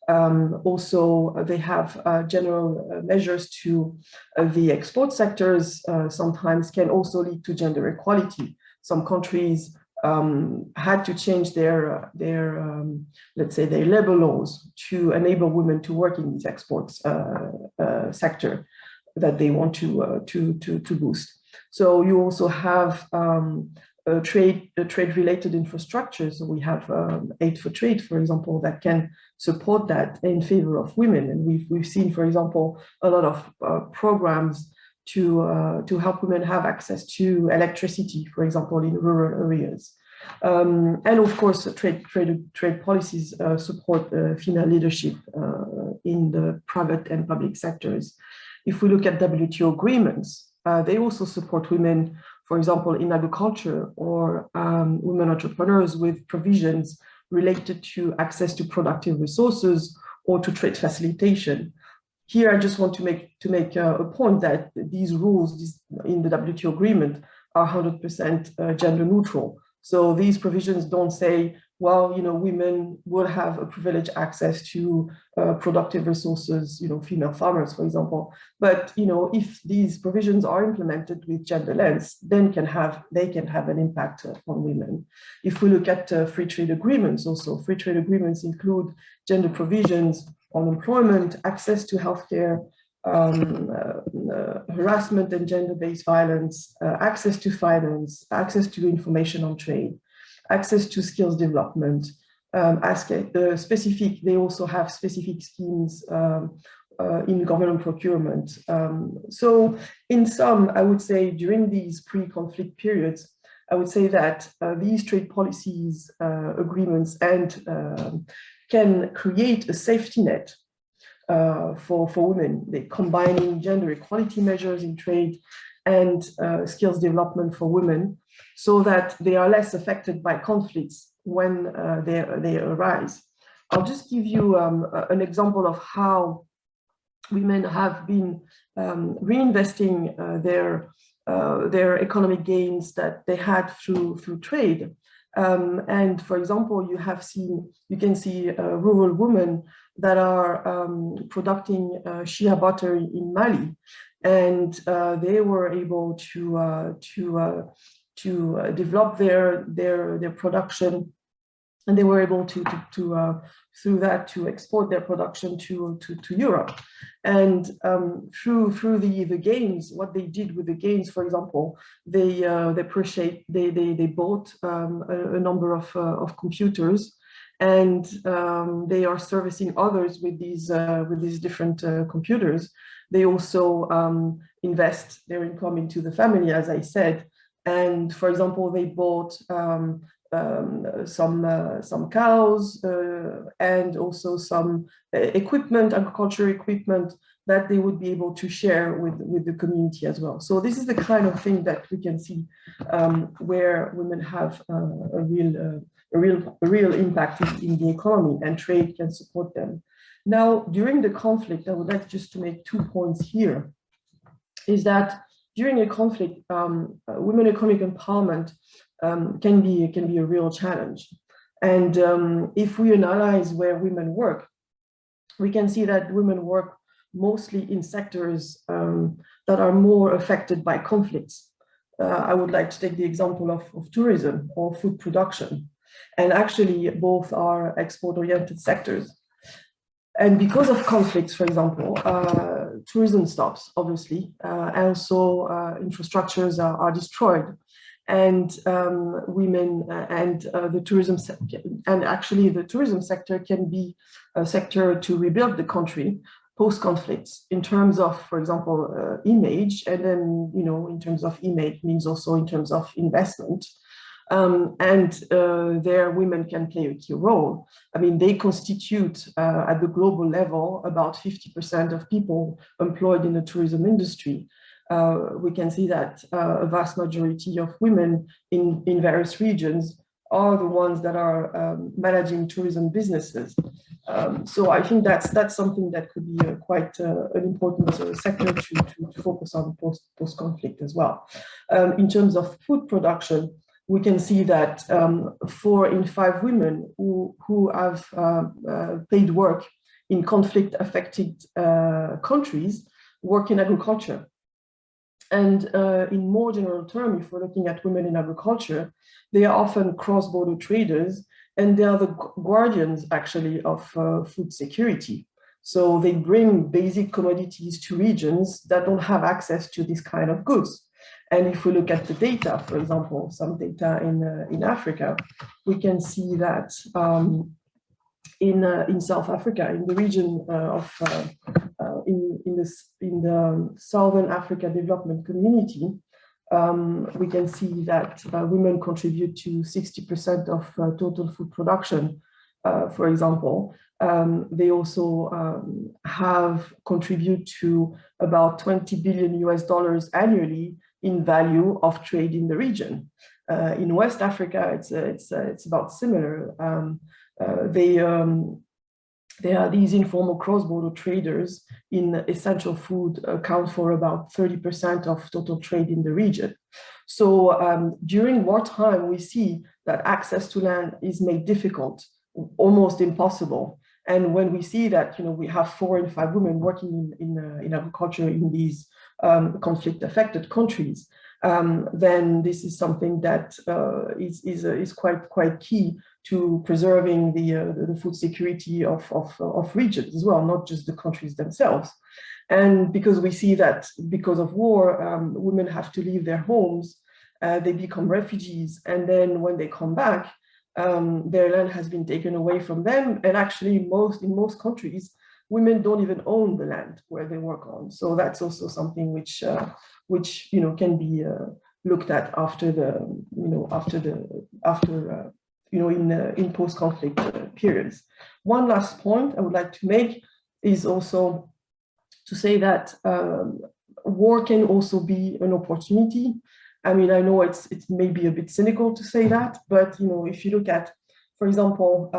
Also, they have general measures to the export sectors, sometimes can also lead to gender equality. Some countries had to change their let's say their labor laws to enable women to work in these exports sector that they want to boost. So you also have trade related infrastructure. So we have Aid for Trade, for example, that can support that in favor of women. And we've seen, for example, a lot of programs to help women have access to electricity, for example, in rural areas. And of course, trade policies support female leadership in the private and public sectors. If we look at WTO agreements, they also support women, for example, in agriculture, or women entrepreneurs with provisions related to access to productive resources or to trade facilitation. Here, I just want to make a point that these rules in the WTO agreement are 100% gender neutral. So these provisions don't say, well, women will have a privileged access to productive resources, female farmers, for example. But, if these provisions are implemented with gender lens, then they can have an impact on women. If we look at free trade agreements, also free trade agreements include gender provisions on employment, access to healthcare, harassment and gender-based violence, access to finance, access to information on trade, access to skills development. They also have specific schemes in government procurement. So in sum, I would say during these pre-conflict periods, I would say that these trade policies, agreements, and can create a safety net for women. They're combining gender equality measures in trade and skills development for women, so that they are less affected by conflicts when they arise. I'll just give you an example of how women have been reinvesting their economic gains that they had through trade. And for example, you can see rural women that are producing shea butter in Mali, and they were able to develop their production, and they were able to through that to export their production to Europe. And through the gains, what they did with the gains, for example, they bought a number of computers, and they are servicing others with these different computers. They also invest their income into the family, as I said. And for example, they bought some cows and also some equipment, agricultural equipment, that they would be able to share with the community as well. So this is the kind of thing that we can see where women have a real impact in the economy, and trade can support them. Now, during the conflict, I would like just to make 2 points here. is that during a conflict, women economic empowerment can be a real challenge. And if we analyze where women work, we can see that women work mostly in sectors that are more affected by conflicts. I would like to take the example of tourism or food production. And actually, both are export-oriented sectors. And because of conflicts, for example, tourism stops, obviously, and also infrastructures are destroyed. And women and the tourism sector, and actually the tourism sector can be a sector to rebuild the country post-conflicts in terms of, for example, image, and then, in terms of image means also in terms of investment. There women can play a key role. I mean, they constitute at the global level about 50% of people employed in the tourism industry. We can see that a vast majority of women in various regions are the ones that are managing tourism businesses. So I think that's something that could be quite an important sector to focus on post-conflict as well. In terms of food production, we can see that 4 in 5 women who have paid work in conflict-affected countries work in agriculture. And in more general terms, if we're looking at women in agriculture, they are often cross-border traders, and they are the guardians, actually, of food security. So they bring basic commodities to regions that don't have access to this kind of goods. And if we look at the data, for example, some data in Africa, we can see that in South Africa, in the region of in the Southern Africa Development Community, we can see that women contribute to 60% of total food production, for example. They also have contributed to about $20 billion annually in value of trade in the region. In West Africa, it's about similar. There are these informal cross-border traders in essential food account for about 30% of total trade in the region. So during wartime, we see that access to land is made difficult, almost impossible. And when we see that, we have 4 in 5 women working in agriculture in these conflict-affected countries, then this is something that is quite key to preserving the food security of regions as well, not just the countries themselves. And because we see that because of war, women have to leave their homes, they become refugees, and then when they come back, their land has been taken away from them. And actually, in most countries, women don't even own the land where they work on. So that's also something which can be looked at in post-conflict periods. One last point I would like to make is also to say that war can also be an opportunity. I mean, I know it's maybe a bit cynical to say that, but if you look at, for example,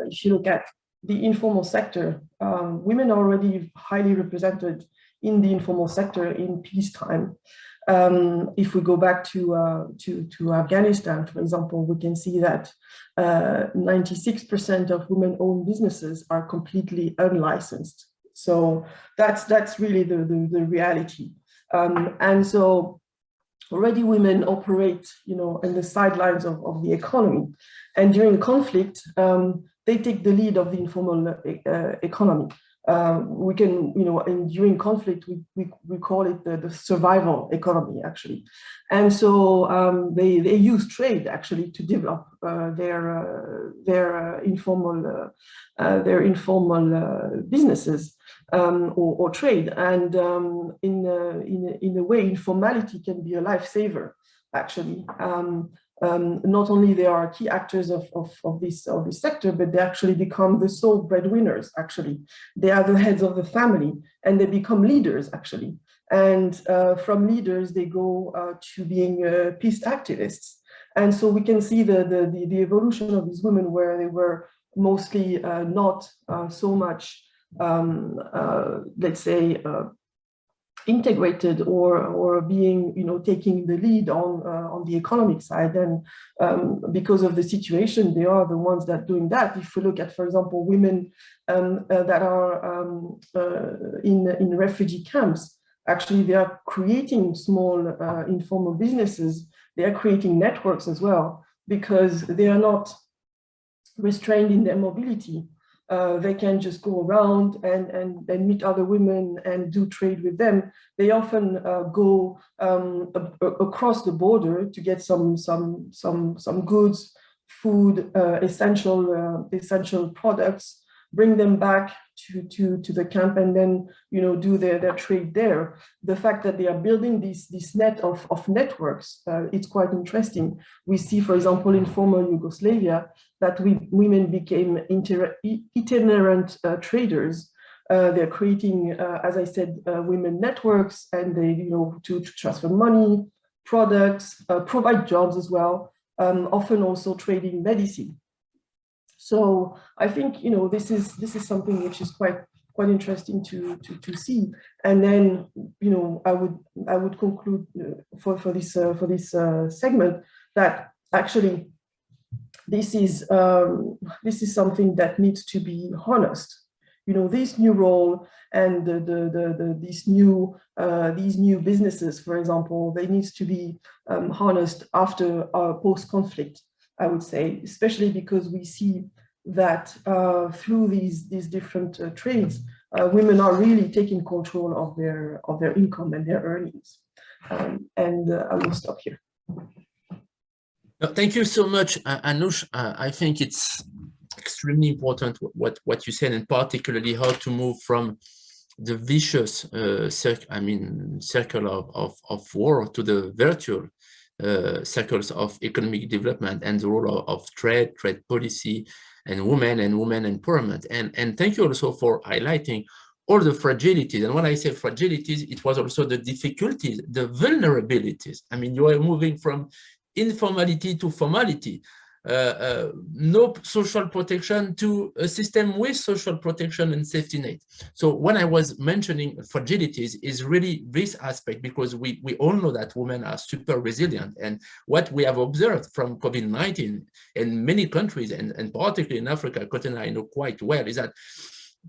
if you look at the informal sector, women are already highly represented in the informal sector in peacetime. If we go back to Afghanistan, for example, we can see that 96% of women-owned businesses are completely unlicensed. So that's really the reality. And so already women operate, in the sidelines of the economy. And during conflict, they take the lead of the informal economy. We can, during conflict, we call it the survival economy, actually. And so they use trade, actually, to develop their informal businesses or trade. And in a way, informality can be a lifesaver, actually. Not only they are key actors of this sector, but they actually become the sole breadwinners, actually. They are the heads of the family, and they become leaders, actually. And from leaders, they go to being peace activists. And so we can see the evolution of these women, where they were mostly not so much, let's say, integrated or being, taking the lead on the economic side. And because of the situation, they are the ones that are doing that. If we look at, for example, women that are in refugee camps, actually they are creating small informal businesses. They are creating networks as well, because they are not restrained in their mobility. They can just go around and meet other women and do trade with them. They often go across the border to get some goods, food, essential products, bring them back to the camp, and then do their trade there. The fact that they are building this net of networks, it's quite interesting. We see, for example, in former Yugoslavia, that women became itinerant traders. They're creating, as I said, women networks, and they, to transfer money, products, provide jobs as well, often also trading medicine. So I think, this is something which is quite interesting to see. And then, I would conclude for this segment that actually this is something that needs to be harnessed. This new role and these new businesses, for example, they need to be harnessed after post-conflict, I would say, especially because we see that through these different trades, women are really taking control of their income and their earnings. And I will stop here. Thank you so much, Anush. I think it's extremely important what you said, and particularly how to move from the vicious circle of war to the virtual circles of economic development, and the role of trade policy, and women empowerment. And thank you also for highlighting all the fragilities. And when I say fragilities, it was also the difficulties, the vulnerabilities. I mean, you are moving from informality to formality. No social protection to a system with social protection and safety net. So when I was mentioning fragilities, is really this aspect, because we all know that women are super resilient. And what we have observed from COVID-19 in many countries, and particularly in Africa, Cotton I know quite well, is that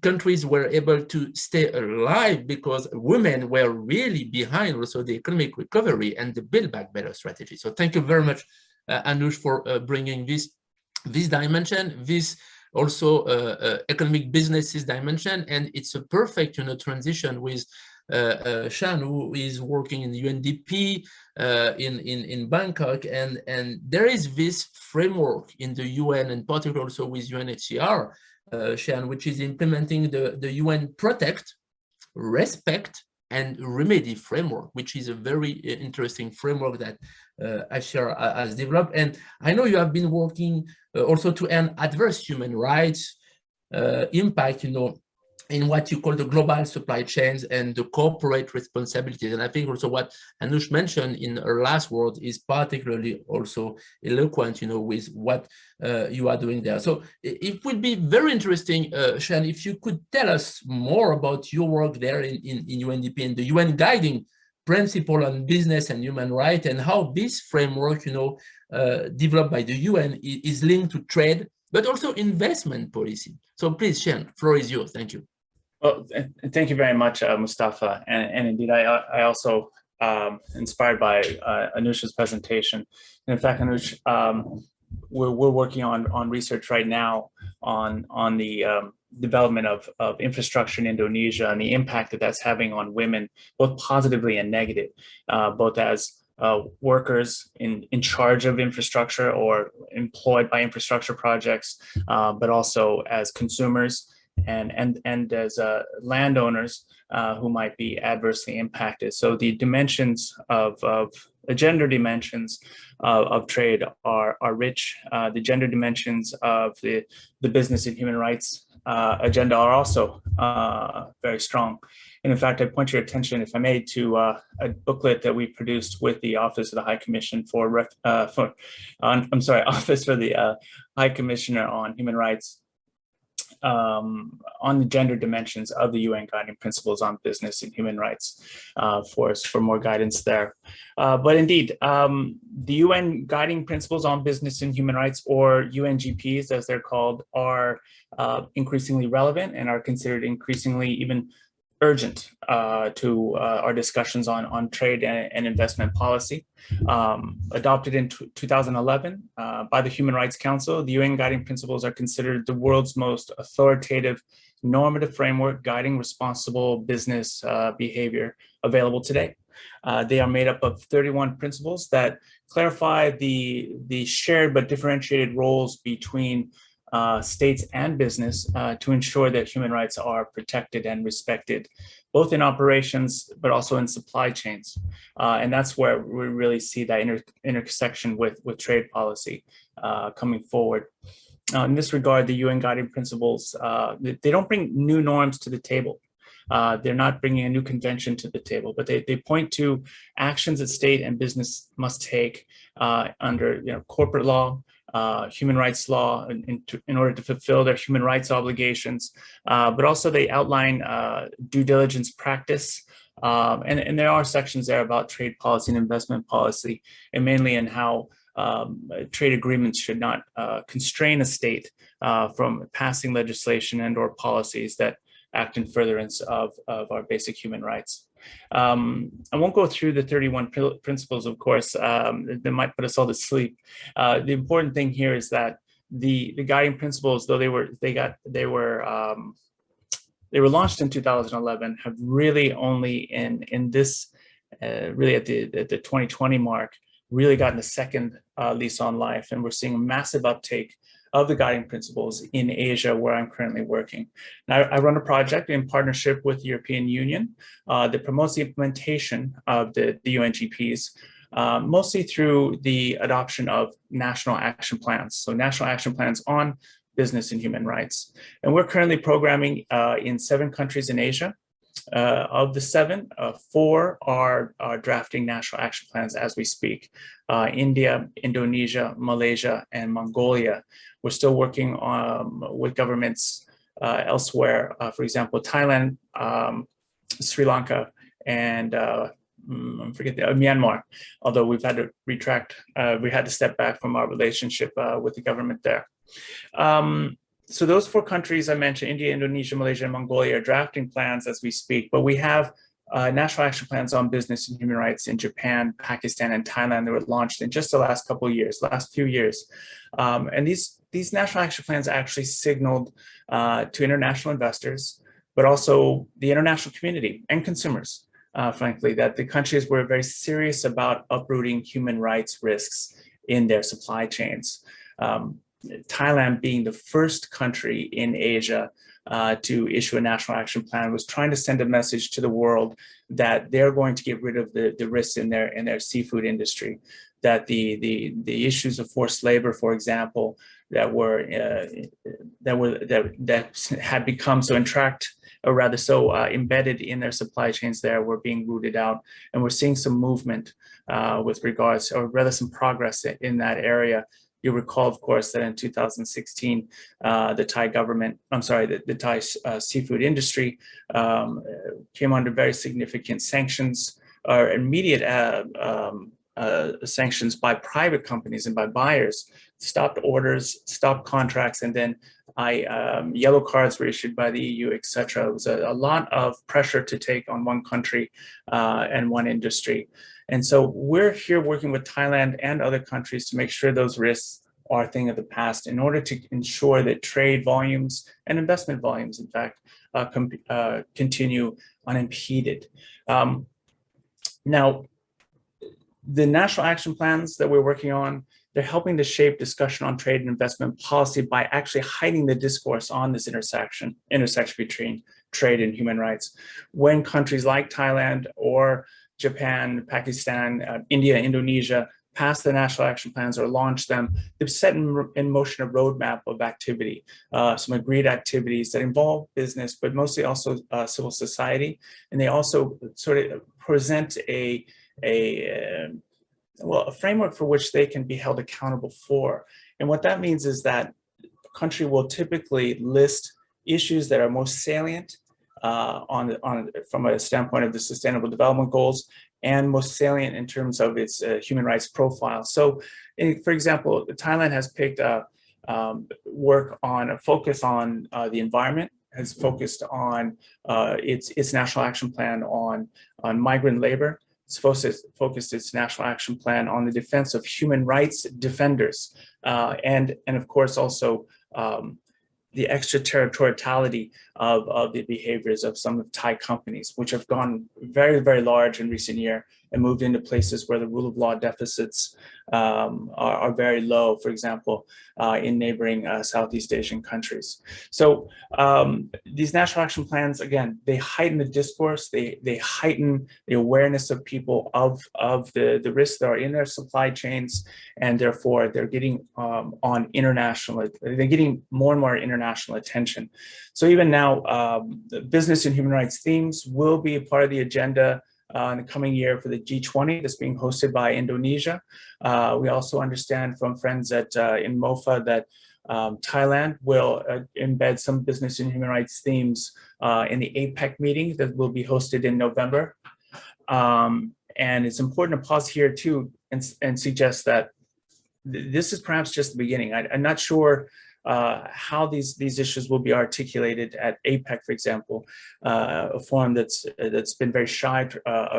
countries were able to stay alive because women were really behind also the economic recovery and the Build Back Better strategy. So thank you very much, Anush, for bringing this dimension, this also economic businesses dimension. And it's a perfect transition with Shan, who is working in the UNDP in Bangkok, and there is this framework in the UN, and particularly also with UNHCR, Shan, which is implementing the UN Protect, Respect, and Remedy framework, which is a very interesting framework that Ashar has developed. And I know you have been working also to end adverse human rights impact, in what you call the global supply chains and the corporate responsibilities. And I think also what Anush mentioned in her last word is particularly also eloquent, with what you are doing there. So it would be very interesting, Shan, if you could tell us more about your work there in UNDP and the UN guiding principle on business and human rights, and how this framework, developed by the UN is linked to trade, but also investment policy. So please, Shan, floor is yours. Thank you. Well, thank you very much, Mustafa. And indeed, I also inspired by Anush's presentation. And in fact, Anush, we're working on research right now on the development of infrastructure in Indonesia and the impact that that's having on women, both positively and negative, both as workers in charge of infrastructure or employed by infrastructure projects, but also as consumers and as landowners who might be adversely impacted. So the dimensions of the gender dimensions of trade are rich. The gender dimensions of the business and human rights agenda are also very strong. And in fact, I point your attention, if I may, to a booklet that we produced with the Office of the High Commission Office for the High Commissioner on Human Rights. on the gender dimensions of the UN Guiding Principles on Business and Human Rights for more guidance there. But indeed, the UN Guiding Principles on Business and Human Rights, or UNGPs as they're called, are increasingly relevant and are considered increasingly even urgent to our discussions on trade and investment policy. Adopted in 2011 by the Human Rights Council, the UN Guiding Principles are considered the world's most authoritative normative framework guiding responsible business behavior available today. They are made up of 31 principles that clarify the shared but differentiated roles between states and business to ensure that human rights are protected and respected, both in operations, but also in supply chains. And that's where we really see that intersection with trade policy coming forward. In this regard, the UN Guiding Principles, they don't bring new norms to the table. They're not bringing a new convention to the table, but they point to actions that state and business must take under corporate law, human rights law in order to fulfill their human rights obligations, but also they outline due diligence practice. And there are sections there about trade policy and investment policy, and mainly in how trade agreements should not constrain a state from passing legislation and or policies that act in furtherance of our basic human rights. I won't go through the 31 principles, of course. They might put us all to sleep. The important thing here is that the guiding principles, though they were launched in 2011, have really only in this really at the 2020 mark really gotten a second lease on life, and we're seeing a massive uptake of the guiding principles in Asia, where I'm currently working. Now, I run a project in partnership with the European Union that promotes the implementation of the UNGPs, mostly through the adoption of national action plans. So national action plans on business and human rights. And we're currently programming in 7 countries in Asia. Of the 7, 4 are drafting national action plans as we speak. India, Indonesia, Malaysia, and Mongolia. We're still working with governments elsewhere, for example, Thailand, Sri Lanka, and Myanmar, although we've had to retract, we had to step back from our relationship with the government there. So those 4 countries I mentioned, India, Indonesia, Malaysia, and Mongolia, are drafting plans as we speak, but we have national action plans on business and human rights in Japan, Pakistan, and Thailand that were launched in just the last few years. And these national action plans actually signaled to international investors, but also the international community and consumers, frankly, that the countries were very serious about uprooting human rights risks in their supply chains. Thailand, being the first country in Asia to issue a national action plan, was trying to send a message to the world that they're going to get rid of the risks in their seafood industry, that the issues of forced labor, for example, that had become so embedded in their supply chains there, were being rooted out, and we're seeing some movement with regards, or rather some progress in that area. You'll recall, of course, that in 2016, the Thai government, the Thai seafood industry came under very significant sanctions, or immediate sanctions by private companies and by buyers, stopped orders, stopped contracts, and then yellow cards were issued by the EU, etc. It was a lot of pressure to take on one country and one industry. And so we're here working with Thailand and other countries to make sure those risks are a thing of the past, in order to ensure that trade volumes and investment volumes, in fact, continue unimpeded. Now, the national action plans that we're working on, they're helping to shape discussion on trade and investment policy by actually heightening the discourse on this intersection between trade and human rights. When countries like Thailand or Japan, Pakistan, India, Indonesia pass the national action plans or launch them, they've set in motion a roadmap of activity, some agreed activities that involve business, but mostly also civil society. And they also sort of present a framework for which they can be held accountable for. And what that means is that a country will typically list issues that are most salient from a standpoint of the Sustainable Development Goals, and most salient in terms of its human rights profile. So, for example, Thailand has picked a focus on the environment, has focused on its national action plan on migrant labor. It's focused its national action plan on the defense of human rights defenders, and of course also the extraterritoriality of the behaviors of some of Thai companies, which have gone very, very large in recent years and moved into places where the rule of law deficits are very low, for example, in neighboring Southeast Asian countries. So these national action plans, again, they heighten the discourse, they heighten the awareness of people of the risks that are in their supply chains, and therefore they're getting they're getting more and more international attention. So even now, business and human rights themes will be a part of the agenda in the coming year for the G20 that's being hosted by Indonesia. We also understand from friends in MOFA that Thailand will embed some business and human rights themes in the APEC meeting that will be hosted in November. And it's important to pause here too and suggest that this is perhaps just the beginning. I'm not sure how these issues will be articulated at APEC, for example, a forum that's been very shy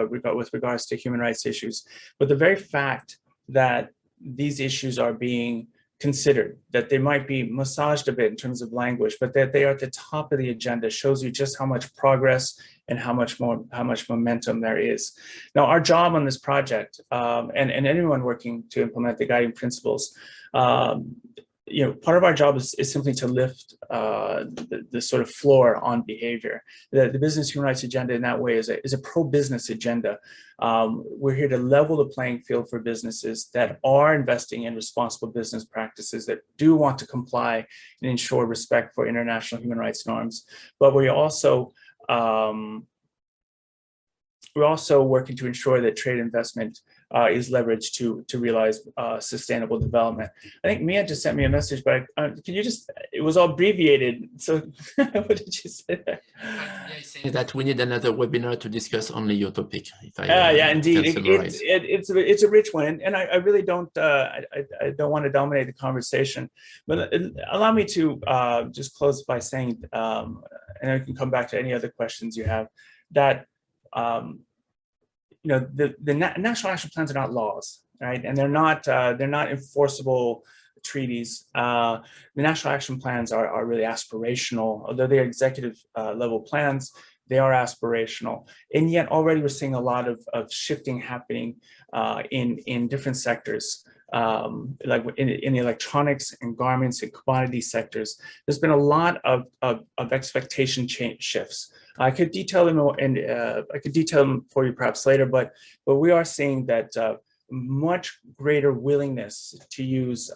with regards to human rights issues. But the very fact that these issues are being considered, that they might be massaged a bit in terms of language, but that they are at the top of the agenda shows you just how much progress and how much momentum there is. Now, our job on this project, and anyone working to implement the guiding principles, part of our job is simply to lift the sort of floor on behavior. The business human rights agenda in that way is a pro-business agenda. We're here to level the playing field for businesses that are investing in responsible business practices, that do want to comply and ensure respect for international human rights norms. But we're also working to ensure that trade investment is leveraged to realize sustainable development. I think Mia just sent me a message, but can you just, it was all abbreviated. So what did you say there? Yeah, saying that we need another webinar to discuss only your topic. Yeah, indeed. It's a rich one. And I really don't want to dominate the conversation, but allow me to just close by saying, and I can come back to any other questions you have, that the national action plans are not laws, right? And they're not enforceable treaties. The national action plans are really aspirational, although they're executive level plans. They are aspirational, and yet already we're seeing a lot of shifting happening in different sectors. Like in the electronics and garments and commodity sectors, there's been a lot of expectation shifts. I could detail them, and I could detail them for you perhaps later, but we are seeing that much greater willingness to use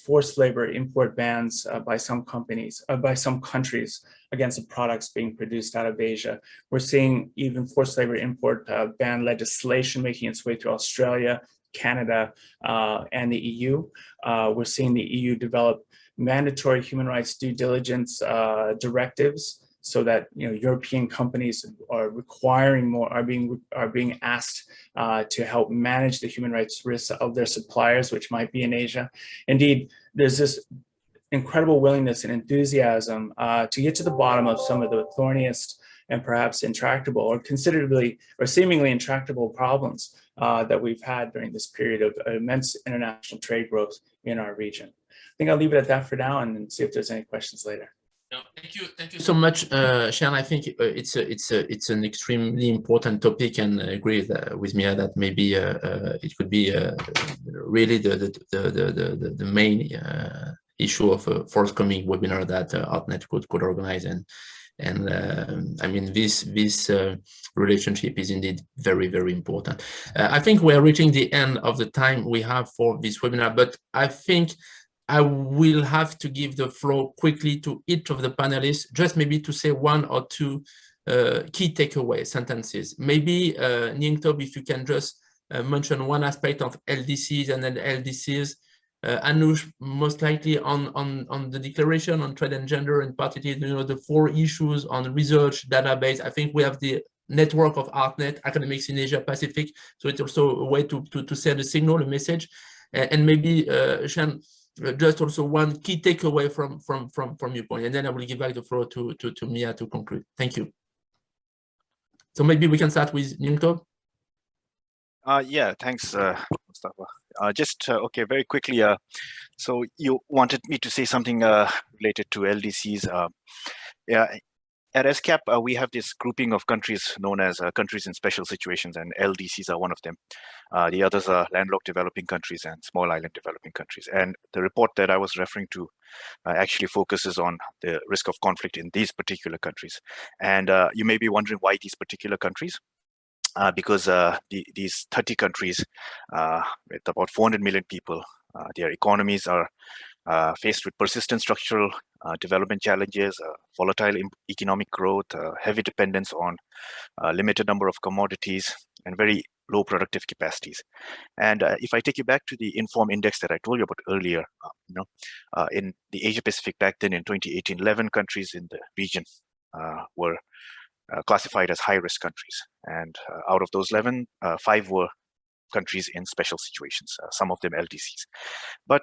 forced labor import bans by some companies, by some countries against the products being produced out of Asia. We're seeing even forced labor import ban legislation making its way through Australia, Canada, and the EU. We're seeing the EU develop mandatory human rights due diligence directives, so that European companies are being asked to help manage the human rights risks of their suppliers, which might be in Asia. Indeed, there's this incredible willingness and enthusiasm to get to the bottom of some of the thorniest and perhaps intractable or seemingly intractable problems that we've had during this period of immense international trade growth in our region. I think I'll leave it at that for now and see if there's any questions later. No, thank you so much, Sean. I think it's an extremely important topic, and I agree with Mia that maybe it could be really the main issue of a forthcoming webinar that ARTNeT could organize, and I mean this relationship is indeed very, very important. I think we are reaching the end of the time we have for this webinar, but I think I will have to give the floor quickly to each of the panelists, just maybe to say one or two key takeaway sentences. Maybe Nyingtob, if you can just mention one aspect of LDCs and then LDCs Anush, most likely on the declaration on trade and gender, and particularly the 4 issues on research database. I think we have the network of ARTNeT academics in Asia Pacific, so it's also a way to send a signal, a message, and maybe Shan, just also one key takeaway from your point, and then I will give back the floor to Mia to conclude. Thank you. So maybe we can start with Nyingto. Yeah, thanks, Mustafa. Okay, very quickly. So you wanted me to say something related to LDCs. Yeah, at ESCAP, we have this grouping of countries known as countries in special situations, and LDCs are one of them. The others are landlocked developing countries and small island developing countries. And the report that I was referring to actually focuses on the risk of conflict in these particular countries. And you may be wondering why these particular countries. Because these 30 countries with about 400 million people, their economies are faced with persistent structural development challenges, volatile economic growth, heavy dependence on a limited number of commodities, and very low productive capacities. And if I take you back to the Inform Index that I told you about earlier, in the Asia Pacific back then in 2018, 11 countries in the region were classified as high-risk countries, and out of those 11, 5 were countries in special situations, some of them LDCs. But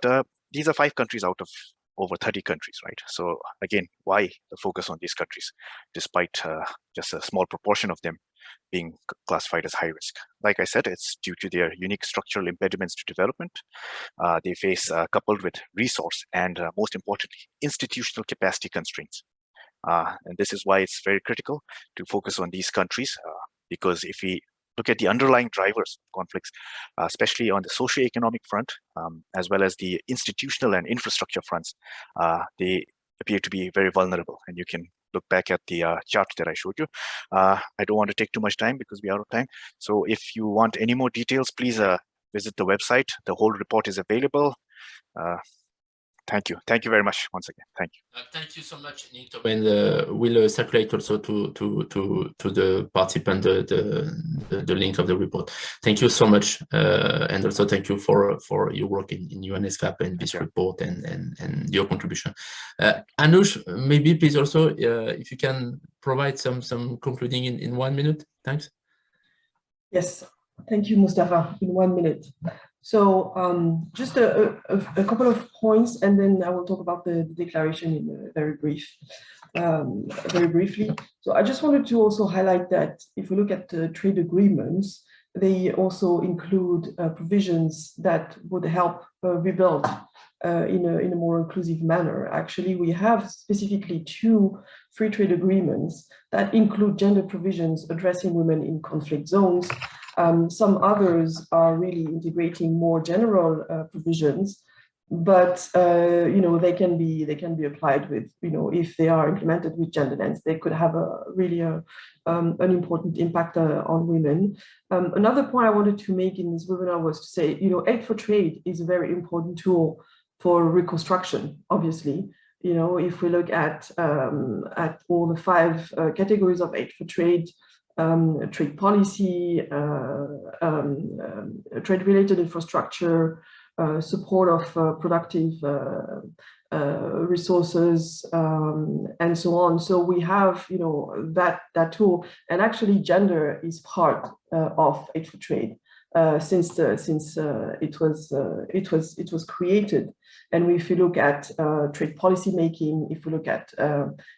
these are 5 countries out of over 30 countries, right? So again, why the focus on these countries, despite just a small proportion of them being classified as high risk? Like I said, it's due to their unique structural impediments to development. They face, coupled with resource and most importantly, institutional capacity constraints. And this is why it's very critical to focus on these countries, because if we look at the underlying drivers of conflicts, especially on the socio-economic front, as well as the institutional and infrastructure fronts, they appear to be very vulnerable. And you can look back at the chart that I showed you. I don't want to take too much time because we're out of time. So if you want any more details, please visit the website. The whole report is available. Thank you. Thank you very much once again. Thank you. Thank you so much, Nito. And we'll circulate also to the participant the link of the report. Thank you so much, and also thank you for your work in ESCAP and this report and your contribution. Anush, maybe please also if you can provide some concluding in 1 minute. Thanks. Yes, thank you, Mustafa. In 1 minute. So just a couple of points, and then I will talk about the declaration in very briefly. So I just wanted to also highlight that if we look at the trade agreements, they also include provisions that would help rebuild in a more inclusive manner. Actually, we have specifically 2 free trade agreements that include gender provisions addressing women in conflict zones. Some others are really integrating more general provisions, but they can be applied with, if they are implemented with gender lens, they could have an important impact on women. Another point I wanted to make in this webinar was to say, aid for trade is a very important tool for reconstruction. Obviously, if we look at all the 5 categories of aid for trade. Trade policy, trade-related infrastructure, support of productive resources, and so on. So we have, that tool, and actually gender is part of aid for trade since it was created. And if you look at trade policy making, if we look at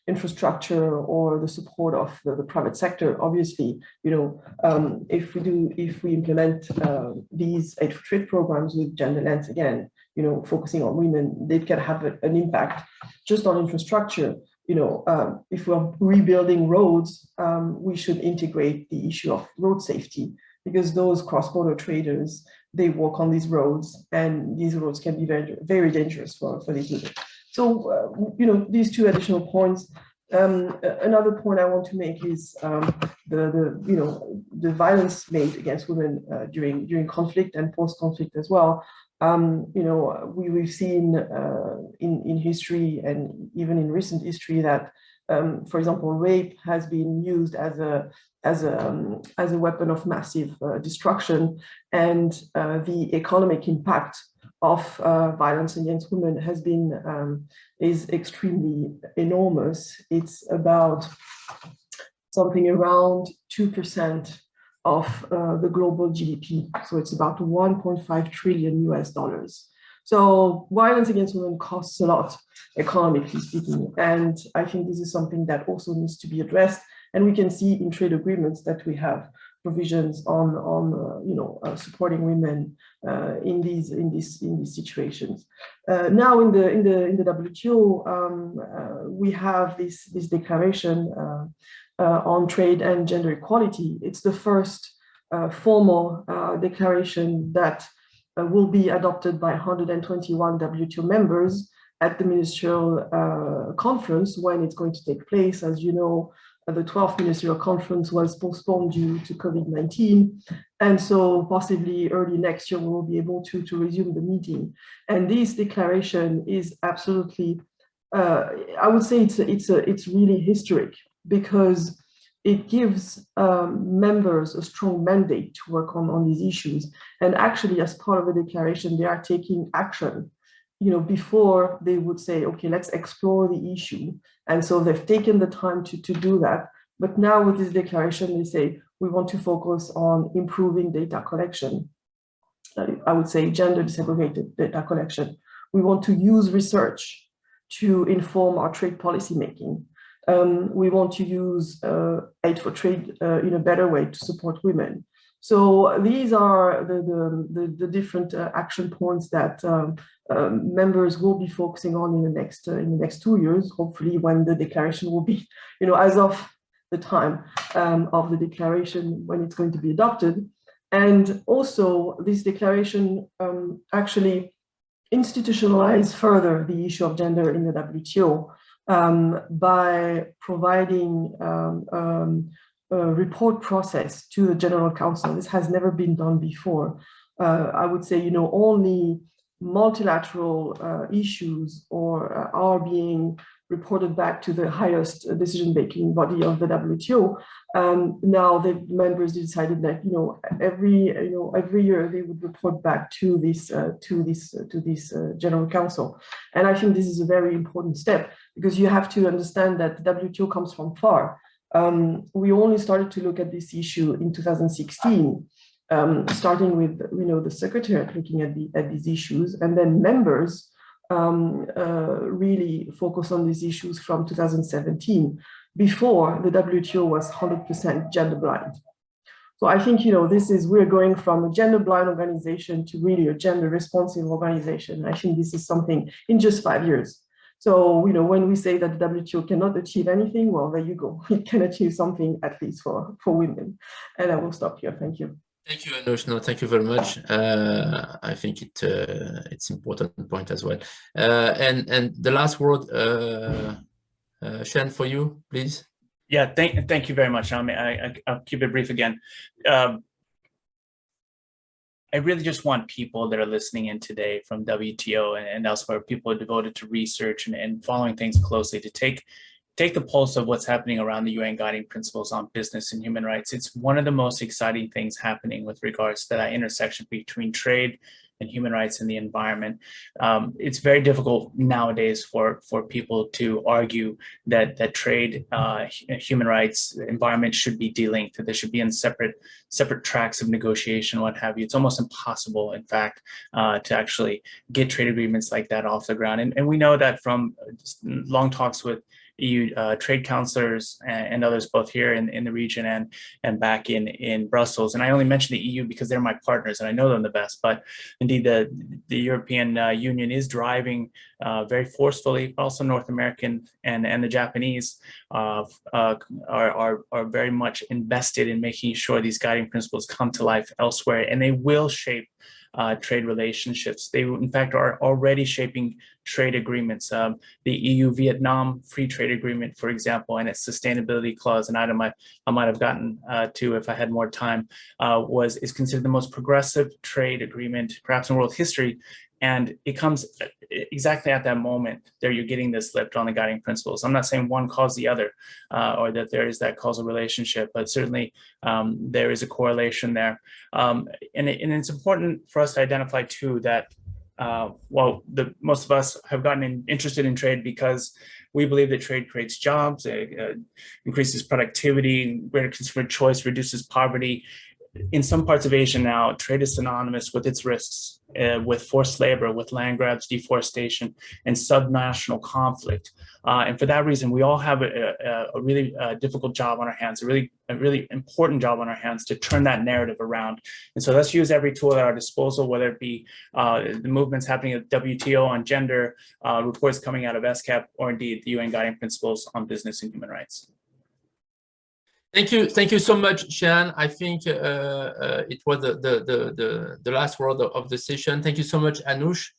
infrastructure or the support of the private sector, obviously, if we implement these aid for trade programs with gender lens, again, focusing on women, they can have an impact just on infrastructure. If we're rebuilding roads, we should integrate the issue of road safety, because those cross-border traders, they walk on these roads, and these roads can be very, very dangerous for these people. So, these 2 additional points. Another point I want to make is the violence made against women during conflict and post-conflict as well. We've seen in history and even in recent history that, for example, rape has been used as a weapon of massive destruction, and the economic impact of violence against women has been is extremely enormous. It's about something around 2% of the global GDP. So it's about 1.5 trillion US dollars. So violence against women costs a lot, economically speaking. And I think this is something that also needs to be addressed. And we can see in trade agreements that we have provisions on supporting women in these situations. Now in the WTO, we have this declaration on trade and gender equality. It's the first formal declaration that will be adopted by 121 WTO members at the ministerial conference when it's going to take place. As you know, the 12th ministerial conference was postponed due to COVID-19. And so possibly early next year, we will be able to resume the meeting. And this declaration is absolutely, I would say it's really historic, because it gives members a strong mandate to work on these issues. And actually, as part of the declaration, they are taking action, before they would say, okay, let's explore the issue. And so they've taken the time to do that. But now with this declaration, they say, we want to focus on improving data collection. I would say gender disaggregated data collection. We want to use research to inform our trade policy making. We want to use aid for trade in a better way to support women. So these are the different action points that members will be focusing on in the next 2 years, hopefully when the declaration will be, as of the time of the declaration when it's going to be adopted. And also this declaration actually institutionalize further the issue of gender in the WTO by providing a report process to the General Council. This has never been done before. I would say, only multilateral issues are being reported back to the highest decision-making body of the WTO. Now the members decided that every year they would report back to this General Council, and I think this is a very important step, because you have to understand that the WTO comes from far. We only started to look at this issue in 2016. Starting with the Secretariat looking at these issues, and then members really focus on these issues from 2017, before the WTO was 100% gender blind. So I think we're going from a gender blind organization to really a gender responsive organization. I think this is something in just 5 years. So when we say that the WTO cannot achieve anything, well, there you go. It can achieve something at least for women. And I will stop here. Thank you. Thank you, Anush. No, thank you very much. I think it's important point as well. And the last word, Shen, for you, please. Yeah, thank you very much. I'll keep it brief again. I really just want people that are listening in today from WTO and elsewhere, people devoted to research and following things closely, to take the pulse of what's happening around the UN guiding principles on business and human rights. It's one of the most exciting things happening with regards to that intersection between trade and human rights and the environment. It's very difficult nowadays for people to argue that trade, human rights, environment should be delinked, that they should be in separate tracks of negotiation, what have you. It's almost impossible, in fact, to actually get trade agreements like that off the ground. And we know that from long talks with EU trade counselors and others, both here in the region and back in Brussels. And I only mention the EU because they're my partners and I know them the best. But indeed, the European Union is driving very forcefully, but also North American and the Japanese are very much invested in making sure these guiding principles come to life elsewhere, and they will shape trade relationships. They, in fact, are already shaping trade agreements. The EU-Vietnam Free Trade Agreement, for example, and its sustainability clause, an item I might have gotten to if I had more time, is considered the most progressive trade agreement, perhaps in world history. And it comes exactly at that moment that you're getting this lift on the guiding principles. I'm not saying one caused the other or that there is that causal relationship, but certainly there is a correlation there. And it's important for us to identify too that well, most of us have gotten interested in trade because we believe that trade creates jobs, increases productivity, greater consumer choice, reduces poverty. In some parts of Asia now, trade is synonymous with its risks, with forced labor, with land grabs, deforestation, and subnational conflict. And for that reason, we all have a really difficult job on our hands, a really important job on our hands to turn that narrative around. And so let's use every tool at our disposal, whether it be the movements happening at WTO on gender, reports coming out of ESCAP, or indeed the UN Guiding Principles on Business and Human Rights. Thank you so much, Sean. I think it was the last word of the session. Thank you so much, Anush,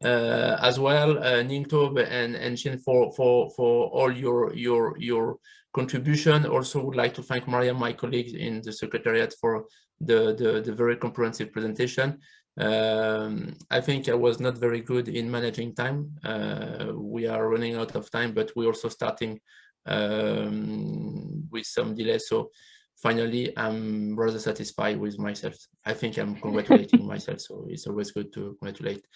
as well, Nintob and Shin for all your contribution. Also, would like to thank Maria, my colleague in the Secretariat, for the very comprehensive presentation. I think I was not very good in managing time. We are running out of time, but we're also starting with some delay. So finally, I'm rather satisfied with myself. I think I'm congratulating myself. So it's always good to congratulate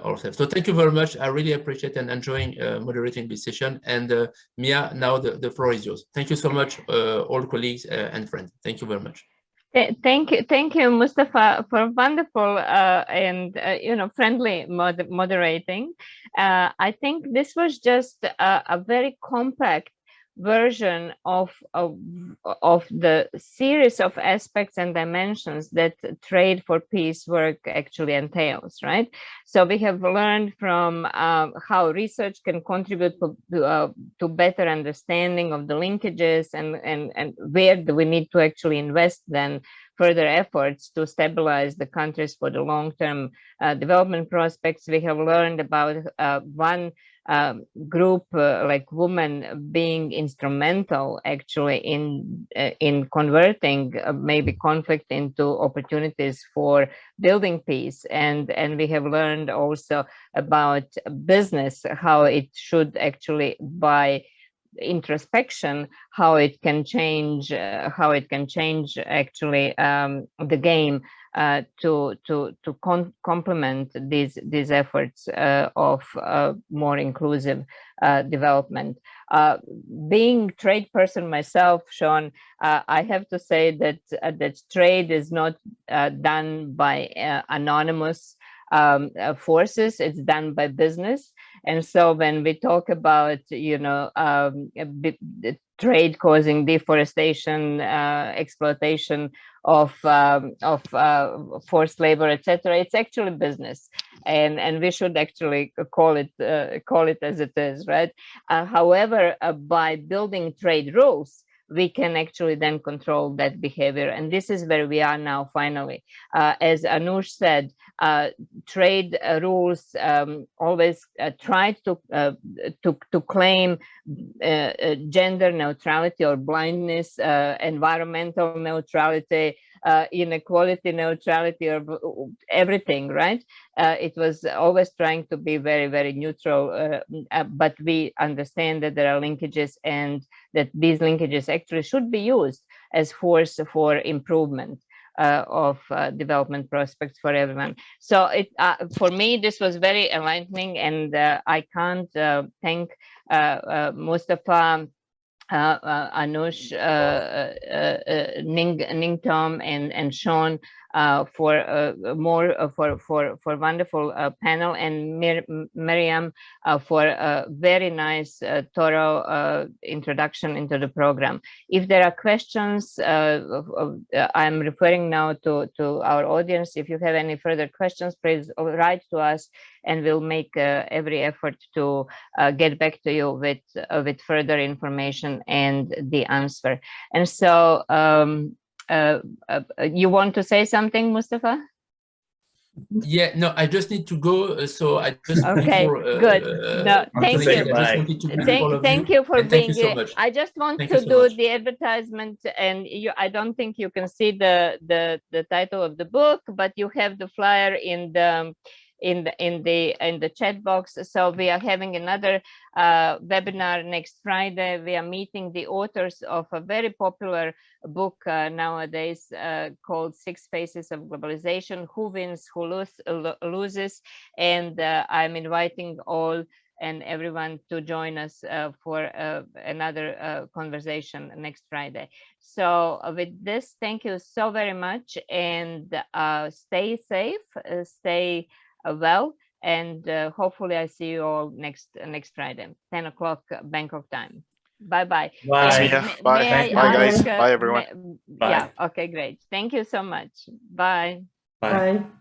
ourselves. So thank you very much. I really appreciate and enjoying moderating this session. And Mia, now the floor is yours. Thank you so much, all colleagues and friends. Thank you very much. Thank you, Mustafa, for wonderful and friendly moderating. I think this was just a very compact version of the series of aspects and dimensions that trade for peace work actually entails, right? So we have learned from how research can contribute to better understanding of the linkages and where do we need to actually invest then further efforts to stabilize the countries for the long-term development prospects. We have learned about one group like women being instrumental actually in converting maybe conflict into opportunities for building peace, and we have learned also about business, how it should actually by introspection, how it can change actually the game to complement these efforts of more inclusive development. Being trade person myself, Sean, I have to say that trade is not done by anonymous forces. It's done by business. And so when we talk about, trade causing deforestation, exploitation of forced labor, etc., it's actually business, and we should actually call it as it is, right? However, by building trade rules, we can actually then control that behavior. And this is where we are now, finally. As Anush said, trade rules always try to claim gender neutrality or blindness, environmental neutrality, inequality neutrality, or everything, right? It was always trying to be very, very neutral, but we understand that there are linkages, and that these linkages actually should be used as force for improvement of development prospects for everyone. So for me, this was very enlightening, and I can't thank Mustafa, Anush, Ning Tom, and Sean for wonderful panel, and Miriam for a very nice, thorough introduction into the program. If there are questions, I'm referring now to our audience. If you have any further questions, please write to us, and we'll make every effort to get back to you with further information and the answer. And so you want to say something, Mustafa? Yeah, no, I just need to go. So I just okay, good. No, thank you. Thank you for being here. So I just want to do the advertisement, and I don't think you can see the title of the book, but you have the flyer in in the chat box. So we are having another webinar next Friday. We are meeting the authors of a very popular book nowadays called Six Phases of Globalization: Who Wins, Who Loses. And I'm inviting all and everyone to join us for another conversation next Friday. So with this, thank you so very much, and stay safe, stay well, and hopefully I see you all next Friday, 10 o'clock Bangkok time. Bye-bye. Bye. Bye. Bye, guys. Bye, everyone. Yeah, okay, great. Thank you so much. Bye. Bye. Bye.